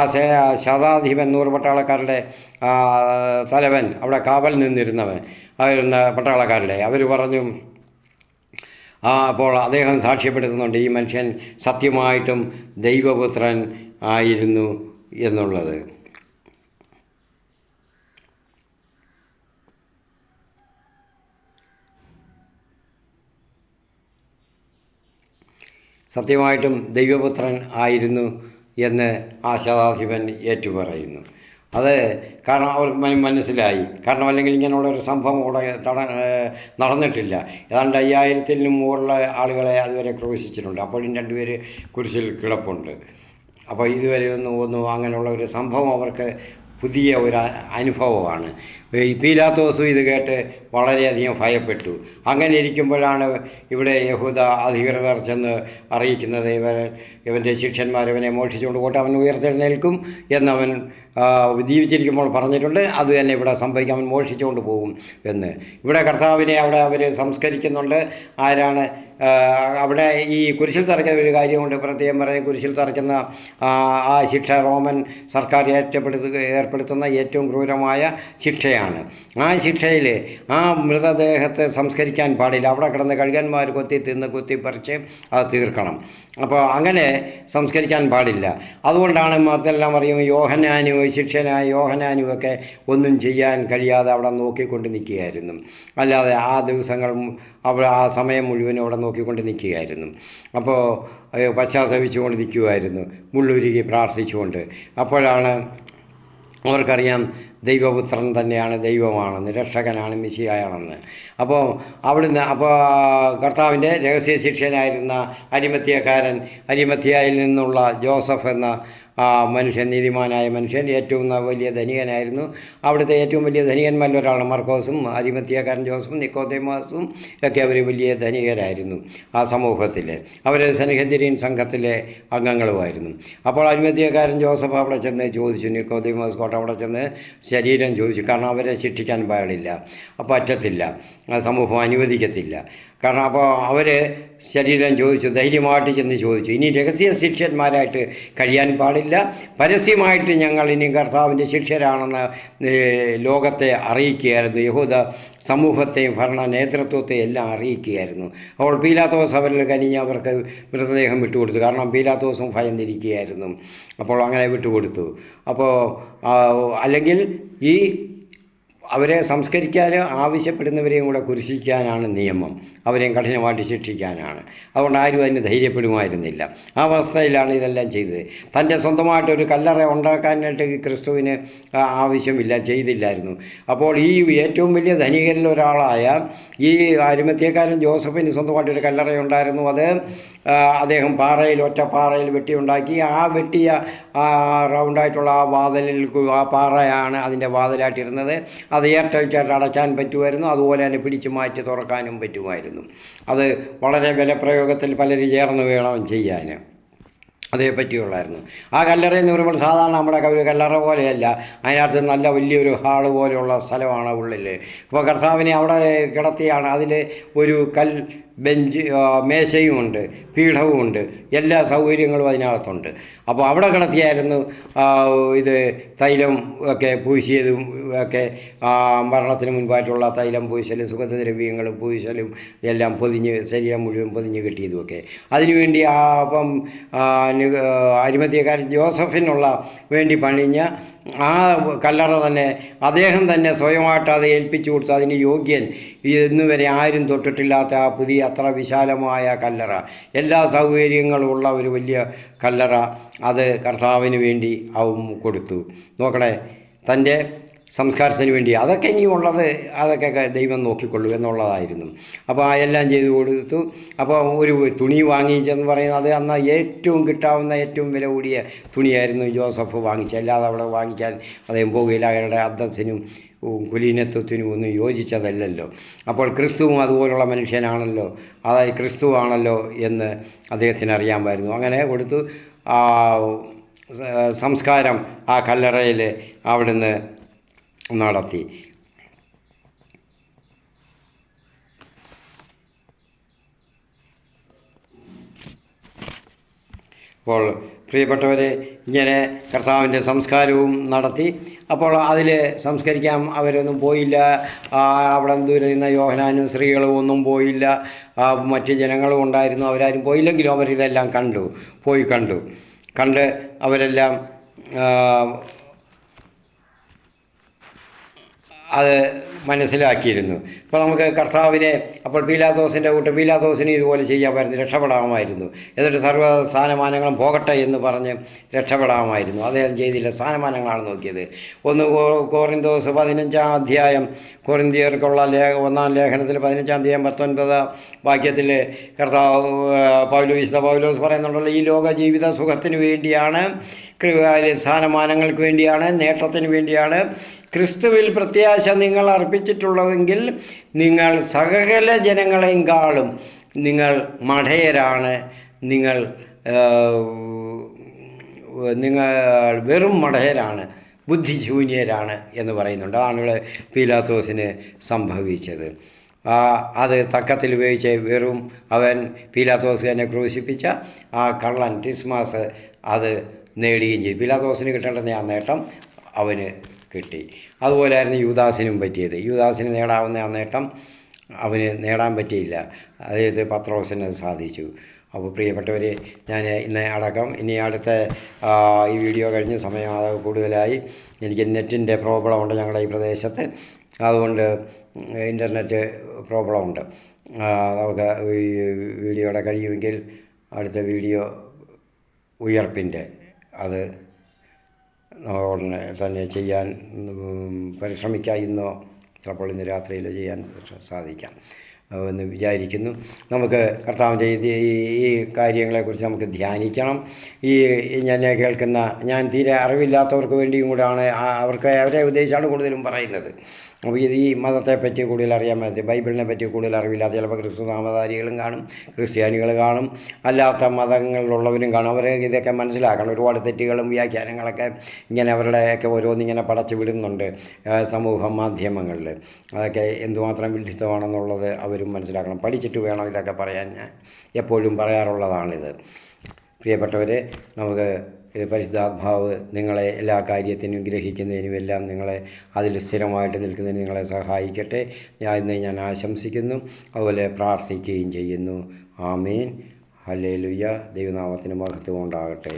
ശതാധിപൻ, 100 പട്ടാളക്കാരുടെ തലവൻ, അവിടെ കാവൽ നിന്നിരുന്നവൻ പട്ടാളക്കാരുടെ, അവർ പറഞ്ഞു അപ്പോൾ അദ്ദേഹം സാക്ഷ്യപ്പെടുത്തുന്നുണ്ട് ഈ മനുഷ്യൻ സത്യമായിട്ടും ദൈവപുത്രൻ ആയിരുന്നു എന്നുള്ളത്. സത്യമായിട്ടും ദൈവപുത്രൻ ആയിരുന്നു എന്ന് ആ ശതാധിപൻ ഏറ്റുപറയുന്നു. അത് കാരണം അവർ മനസ്സിലായി. കാരണം അല്ലെങ്കിൽ ഇങ്ങനെയുള്ള ഒരു സംഭവം ഇവിടെ നടന്നിട്ടില്ല. ഏതാണ്ട് 5000-ലും മുകളിലുള്ള ആളുകളെ അതുവരെ ക്രൂശിച്ചിട്ടുണ്ട്. അപ്പോഴും 2 പേര് കുരിശിൽ കിടപ്പുണ്ട്. അപ്പോൾ ഇതുവരെ ഒന്നും അങ്ങനെയുള്ള ഒരു സംഭവം അവർക്ക് പുതിയ ഒരു അനുഭവമാണ്. പീലാത്തോസും ഇത് കേട്ട് വളരെയധികം ഭയപ്പെട്ടു. അങ്ങനെ ഇരിക്കുമ്പോഴാണ് ഇവിടെ യഹൂദ അധികൃതർ ചെന്ന് അറിയിക്കുന്നത് ഇവൻ്റെ ശിഷ്യന്മാർ ഇവനെ മോഷ്ടിച്ചുകൊണ്ട് പോട്ടെ, അവൻ ഉയർത്തെഴുന്നേൽക്കും എന്നവൻ ജീവിച്ചിരിക്കുമ്പോൾ പറഞ്ഞിട്ടുണ്ട്. അത് തന്നെ ഇവിടെ സംഭവിക്കും, അവൻ മോഷ്ടിച്ചുകൊണ്ട് പോകും എന്ന്. ഇവിടെ കർത്താവിനെ അവിടെ അവർ സംസ്കരിക്കുന്നുണ്ട്. ആരാണ് അവിടെ ഈ കുരിശിൽ തറയ്ക്കുന്ന ഒരു കാര്യമുണ്ട്, പ്രത്യേകം പറഞ്ഞ് കുരിശിൽ തറയ്ക്കുന്ന ആ ശിക്ഷ റോമൻ സർക്കാർ ഏർപ്പെടുത്തുന്ന ഏറ്റവും ക്രൂരമായ ശിക്ഷയാണ്. ആ ശിക്ഷയിൽ ആ മൃതദേഹത്തെ സംസ്കരിക്കാൻ പാടില്ല. അവിടെ കിടന്ന് കഴുകന്മാർ കുത്തിപ്പറിച്ച് അത് തീർക്കണം. അപ്പോൾ അങ്ങനെ സംസ്കരിക്കാൻ പാടില്ല. അതുകൊണ്ടാണ് അതെല്ലാം അറിയും യോഹന്നാനും ശിഷ്യനായ യോഹന്നാനും ഒക്കെ ഒന്നും ചെയ്യാൻ കഴിയാതെ അവിടെ നോക്കിക്കൊണ്ട് നിൽക്കുകയായിരുന്നു. അല്ലാതെ ആ ദിവസങ്ങൾ അവിടെ ആ സമയം മുഴുവനും അവിടെ നോക്കിക്കൊണ്ട് നിൽക്കുകയായിരുന്നു. അപ്പോൾ പശ്ചാത്തപിച്ചുകൊണ്ട് നിൽക്കുമായിരുന്നു, മുള്ളുരുകി പ്രാർത്ഥിച്ചുകൊണ്ട്. അപ്പോഴാണ് അവർക്കറിയാം ദൈവപുത്രൻ തന്നെയാണ്, ദൈവമാണെന്ന്, രക്ഷകനാണ്, മിശിഹായാണെന്ന്. അപ്പോൾ കർത്താവിൻ്റെ രഹസ്യ ശിഷ്യനായിരുന്ന അരിമത്യായിൽ നിന്നുള്ള ജോസഫ് എന്ന മനുഷ്യൻ, നീതിമാനായ മനുഷ്യൻ, ഏറ്റവും വലിയ ധനികനായിരുന്നു. അവിടുത്തെ ഏറ്റവും വലിയ ധനികന്മാരിൽ ഒരാളാണ് മർക്കോസും, അരിമത്യാക്കാരൻ ജോസഫും, നിക്കോദേമാസും ഒക്കെ അവർ വലിയ ധനികരായിരുന്നു ആ സമൂഹത്തിൽ. അവർ സൻഹെദ്രിൻ സംഘത്തിലെ അംഗങ്ങളുമായിരുന്നു. അപ്പോൾ അരിമത്യാക്കാരൻ ജോസഫ് അവിടെ ചെന്ന് ചോദിച്ചു, നിക്കോദേമാസ് കോട്ട അവിടെ ചെന്ന് ശരീരം ചോദിച്ചു. കാരണം അവരെ ശിക്ഷിക്കാൻ പാടില്ല, പറ്റത്തില്ല, സമൂഹം അനുവദിക്കത്തില്ല. കാരണം അപ്പോൾ അവർ ശരീരം ചോദിച്ചു, ധൈര്യമായിട്ട് ചെന്ന് ചോദിച്ചു. ഇനി രഹസ്യ ശിഷ്യന്മാരായിട്ട് കഴിയാൻ പാടില്ല, പരസ്യമായിട്ട് ഞങ്ങൾ ഇനി കർത്താവിൻ്റെ ശിഷ്യരാണെന്ന് ലോകത്തെ അറിയിക്കുകയായിരുന്നു. യഹൂദ സമൂഹത്തെയും ഭരണ നേതൃത്വത്തെയും എല്ലാം അറിയിക്കുകയായിരുന്നു. അപ്പോൾ പീലാത്തോസ് അവരിൽ കനിഞ്ഞ് അവർക്ക് മൃതദേഹം വിട്ടുകൊടുത്തു. കാരണം പീലാത്തോസും ഭയന്നിരിക്കുകയായിരുന്നു. അപ്പോൾ അങ്ങനെ വിട്ടുകൊടുത്തു. അപ്പോൾ അല്ലെങ്കിൽ ഈ അവരെ സംസ്കരിക്കാൻ ആവശ്യപ്പെടുന്നവരെയും കൂടെ കുരിശിക്കാനാണ് നിയമം, അവരെയും കഠിനമായിട്ട് ശിക്ഷിക്കാനാണ്. അതുകൊണ്ട് ആരും അതിന് ധൈര്യപ്പെടുമായിരുന്നില്ല. ആ അവസ്ഥയിലാണ് ഇതെല്ലാം ചെയ്തത്. തൻ്റെ സ്വന്തമായിട്ടൊരു കല്ലറ ഉണ്ടാക്കാനായിട്ട് ക്രിസ്തുവിന് ആവശ്യമില്ല, ചെയ്തില്ലായിരുന്നു. അപ്പോൾ ഈ ഏറ്റവും വലിയ ധനികരിൽ ഒരാളായ ഈ അരിമത്യാക്കാരൻ ജോസഫിന് സ്വന്തമായിട്ടൊരു കല്ലറയുണ്ടായിരുന്നു. അത് അദ്ദേഹം ഒറ്റ പാറയിൽ വെട്ടിയുണ്ടാക്കി. ആ വെട്ടിയ റൗണ്ടായിട്ടുള്ള ആ വാതിലിൽ ആ പാറയാണ് അതിൻ്റെ വാതിലായിട്ടിരുന്നത്. അത് എയർടൈറ്റായിട്ട് അടയ്ക്കാൻ പറ്റുമായിരുന്നു. അതുപോലെ തന്നെ പിടിച്ചു മാറ്റി തുറക്കാനും പറ്റുമായിരുന്നു. അത് വളരെ ബലപ്രയോഗത്തിൽ പലരും ചേർന്ന് വേണം ചെയ്യാൻ. അതേ പറ്റിയുള്ളായിരുന്നു. ആ കല്ലറ എന്ന് പറയുമ്പോൾ സാധാരണ നമ്മുടെ ഒരു കല്ലറ പോലെയല്ല, അതിനകത്ത് നല്ല വലിയൊരു ഹാള് പോലെയുള്ള സ്ഥലമാണ് ഉള്ളിൽ. അപ്പോൾ കർത്താവിനെ അവിടെ കിടത്തിയാണ്. അതിൽ ഒരു ബെഞ്ച്, മേശയുമുണ്ട്, പീഠവുമുണ്ട്, എല്ലാ സൗകര്യങ്ങളും അതിനകത്തുണ്ട്. അപ്പോൾ അവിടെ കിടത്തിയായിരുന്നു ഇത് തൈലം ഒക്കെ പൂശിയതും ഒക്കെ, മരണത്തിന് മുൻപായിട്ടുള്ള തൈലം പൂശലും സുഗന്ധദ്രവ്യങ്ങളും പൂശലും എല്ലാം ശരീരം മുഴുവൻ പൊതിഞ്ഞ് കെട്ടിയതുമൊക്കെ. അതിനുവേണ്ടി അരിമത്യാക്കാരൻ ജോസഫിനുള്ള വേണ്ടി പണിഞ്ഞ ആ കല്ലറ തന്നെ അദ്ദേഹം തന്നെ സ്വയമായിട്ട് അത് ഏൽപ്പിച്ചു കൊടുത്തു. അതിന് യോഗ്യൻ ഇന്നുവരെ ആരും തൊട്ടിട്ടില്ലാത്ത ആ പുതിയ അത്ര വിശാലമായ കല്ലറ, എല്ലാ സൗകര്യങ്ങളും ഉള്ള ഒരു വലിയ കല്ലറ, അത് കർത്താവിന് വേണ്ടി അവൻ കൊടുത്തു. നോക്കണേ, തൻ്റെ സംസ്കാരത്തിന് വേണ്ടി. അതൊക്കെ ഇനിയുള്ളത് അതൊക്കെ ദൈവം നോക്കിക്കൊള്ളൂ എന്നുള്ളതായിരുന്നു. അപ്പോൾ ആ എല്ലാം ചെയ്തു കൊടുത്തു. അപ്പോൾ ഒരു തുണി വാങ്ങിച്ചെന്ന് പറയുന്നത് അന്ന് ഏറ്റവും കിട്ടാവുന്ന ഏറ്റവും വില കൂടിയ തുണിയായിരുന്നു ജോസഫ് വാങ്ങിച്ചത്. അല്ലാതെ അവിടെ വാങ്ങിക്കാൻ അദ്ദേഹം പോവുകയില്ല. അയാളുടെ അന്തസ്സിനും കുലീനത്വത്തിനും ഒന്നും യോജിച്ചതല്ലല്ലോ. അപ്പോൾ ക്രിസ്തുവും അതുപോലുള്ള മനുഷ്യനാണല്ലോ, അതായത് ക്രിസ്തുവാണല്ലോ എന്ന് അദ്ദേഹത്തിന് അറിയാമായിരുന്നു. അങ്ങനെ കൊടുത്തു. സംസ്കാരം ആ കല്ലറയിൽ അവിടുന്ന് നടത്തി. അപ്പോൾ പ്രിയപ്പെട്ടവരെ, ഇങ്ങനെ കർത്താവിൻ്റെ സംസ്കാരവും നടത്തി. അപ്പോൾ അതിൽ സംസ്കരിക്കാൻ അവരൊന്നും പോയില്ല. അവിടെ ദൂരെ നിന്ന യോഹന്നാനും സ്ത്രീകളും ഒന്നും പോയില്ല. മറ്റ് ജനങ്ങളും ഉണ്ടായിരുന്നു. അവരാരും പോയില്ലെങ്കിലും അവരിതെല്ലാം കണ്ട് അവരെല്ലാം അത് മനസ്സിലാക്കിയിരുന്നു. ഇപ്പോൾ നമുക്ക് കർത്താവിനെ, അപ്പോൾ പീലാത്തോസിൻ്റെ പീലാത്തോസിന് ഇതുപോലെ ചെയ്യാമായിരുന്നു, രക്ഷപ്പെടാമായിരുന്നു. എന്നിട്ട് സർവ്വ സ്ഥാനമാനങ്ങളും പോകട്ടെ എന്ന് പറഞ്ഞ് രക്ഷപ്പെടാമായിരുന്നു. അദ്ദേഹം ചെയ്തില്ല. സ്ഥാനമാനങ്ങളാണ് നോക്കിയത്. 1 കൊറിന്തോസ് 15-ാം അധ്യായം, കൊറിന്ത്യർക്കുള്ള 1-ാം ലേഖനത്തിൽ 15-ാം അധ്യായം 19 വാക്യത്തിൽ കർത്താവ് വിശുദ്ധ പൗലോസ് പറയുന്നുണ്ടല്ലോ, ഈ ലോക ജീവിത സുഖത്തിന് വേണ്ടിയാണ്, സ്ഥാനമാനങ്ങൾക്ക് വേണ്ടിയാണ്, നേട്ടത്തിന് വേണ്ടിയാണ് ക്രിസ്തുവിൽ പ്രത്യാശ നിങ്ങൾ അർപ്പിച്ചിട്ടുള്ളതെങ്കിൽ നിങ്ങൾ സകല ജനങ്ങളെക്കാളും നിങ്ങൾ മഠയരാണ്, നിങ്ങൾ വെറും മഠയരാണ്, ബുദ്ധിശൂന്യരാണ് എന്ന് പറയുന്നുണ്ട്. അതാണ് ഇവിടെ പീലാത്തോസിന് സംഭവിച്ചത്. അത് തക്കത്തിൽ ഉപയോഗിച്ച് വെറും അവൻ പീലാത്തോസ് തന്നെ ക്രൂശിപ്പിച്ച ആ കള്ളൻ ടിസ്മാസ് അത് നേടുകയും ചെയ്തു. പീലാത്തോസിന് കിട്ടേണ്ടുന്ന ആ നേട്ടം അവന് കിട്ടി. അതുപോലെയായിരുന്നു യൂദാസിനും പറ്റിയത്. യൂദാസിന് നേടാവുന്ന ആ നേട്ടം അവന് നേടാൻ പറ്റിയില്ല. അതായത് പത്രോസിന് അത് സാധിച്ചു. അപ്പോൾ പ്രിയപ്പെട്ടവരെ, ഞാൻ ഇന്ന് അടക്കം, ഇനി അടുത്ത ഈ വീഡിയോ കഴിഞ്ഞ സമയം കൂടുതലായി എനിക്ക് നെറ്റിൻ്റെ പ്രോബ്ലം ഉണ്ട് ഞങ്ങളുടെ ഈ പ്രദേശത്ത്. അതുകൊണ്ട് ഇൻ്റർനെറ്റ് പ്രോബ്ലം ഉണ്ട്. നമുക്ക് ഈ വീഡിയോയുടെ കഴിയുമെങ്കിൽ അടുത്ത വീഡിയോ ഉയർപ്പിൻ്റെ അത് ഉടനെ തന്നെ ചെയ്യാൻ പരിശ്രമിക്കാം. ഇന്നോ ചിലപ്പോൾ ഇന്ന് രാത്രിയിലോ ചെയ്യാൻ സാധിക്കാം എന്ന് വിചാരിക്കുന്നു. നമുക്ക് കർത്താവിൻ്റെ ഈ കാര്യങ്ങളെക്കുറിച്ച് നമുക്ക് ധ്യാനിക്കണം. ഞാൻ കേൾക്കുന്ന, ഞാൻ തീരെ അറിവില്ലാത്തവർക്ക് വേണ്ടിയും കൂടെയാണ്, അവരെ ഉദ്ദേശിച്ചാണ് കൂടുതലും പറയുന്നത്. അപ്പോൾ ഈ മതത്തെപ്പറ്റി കൂടുതൽ അറിയാൻ പറ്റും, ബൈബിളിനെ പറ്റി കൂടുതൽ അറിവില്ലാത്ത ചിലപ്പോൾ ക്രിസ്തു നാമധാരികളും കാണും, ക്രിസ്ത്യാനികൾ കാണും, അല്ലാത്ത മതങ്ങളിലുള്ളവരും കാണും. അവരെ ഇതൊക്കെ മനസ്സിലാക്കണം. ഒരുപാട് തെറ്റുകളും വ്യാഖ്യാനങ്ങളൊക്കെ ഇങ്ങനെ അവരുടെയൊക്കെ ഓരോന്നിങ്ങനെ പടച്ചു വിടുന്നുണ്ട് സമൂഹ മാധ്യമങ്ങളിൽ. അതൊക്കെ എന്തുമാത്രം വിഡിത്തമാണെന്നുള്ളത് അവരും മനസ്സിലാക്കണം. പഠിച്ചിട്ട് വേണം ഇതൊക്കെ പറയാൻ. ഞാൻ എപ്പോഴും പറയാറുള്ളതാണിത്. പ്രിയപ്പെട്ടവരെ, നമുക്ക് പരിശുദ്ധാത്മാവ് നിങ്ങളെ എല്ലാ കാര്യത്തിനും ഗ്രഹിക്കുന്നതിനും എല്ലാം നിങ്ങളെ അതിൽ സ്ഥിരമായിട്ട് നിൽക്കുന്നതിന് നിങ്ങളെ സഹായിക്കട്ടെ ഞാൻ ആശംസിക്കുന്നു. അതുപോലെ പ്രാർത്ഥിക്കുകയും ചെയ്യുന്നു. ആമേൻ. ഹല്ലേലൂയ. ദൈവനാമത്തിന് മഹത്വം ഉണ്ടാകട്ടെ.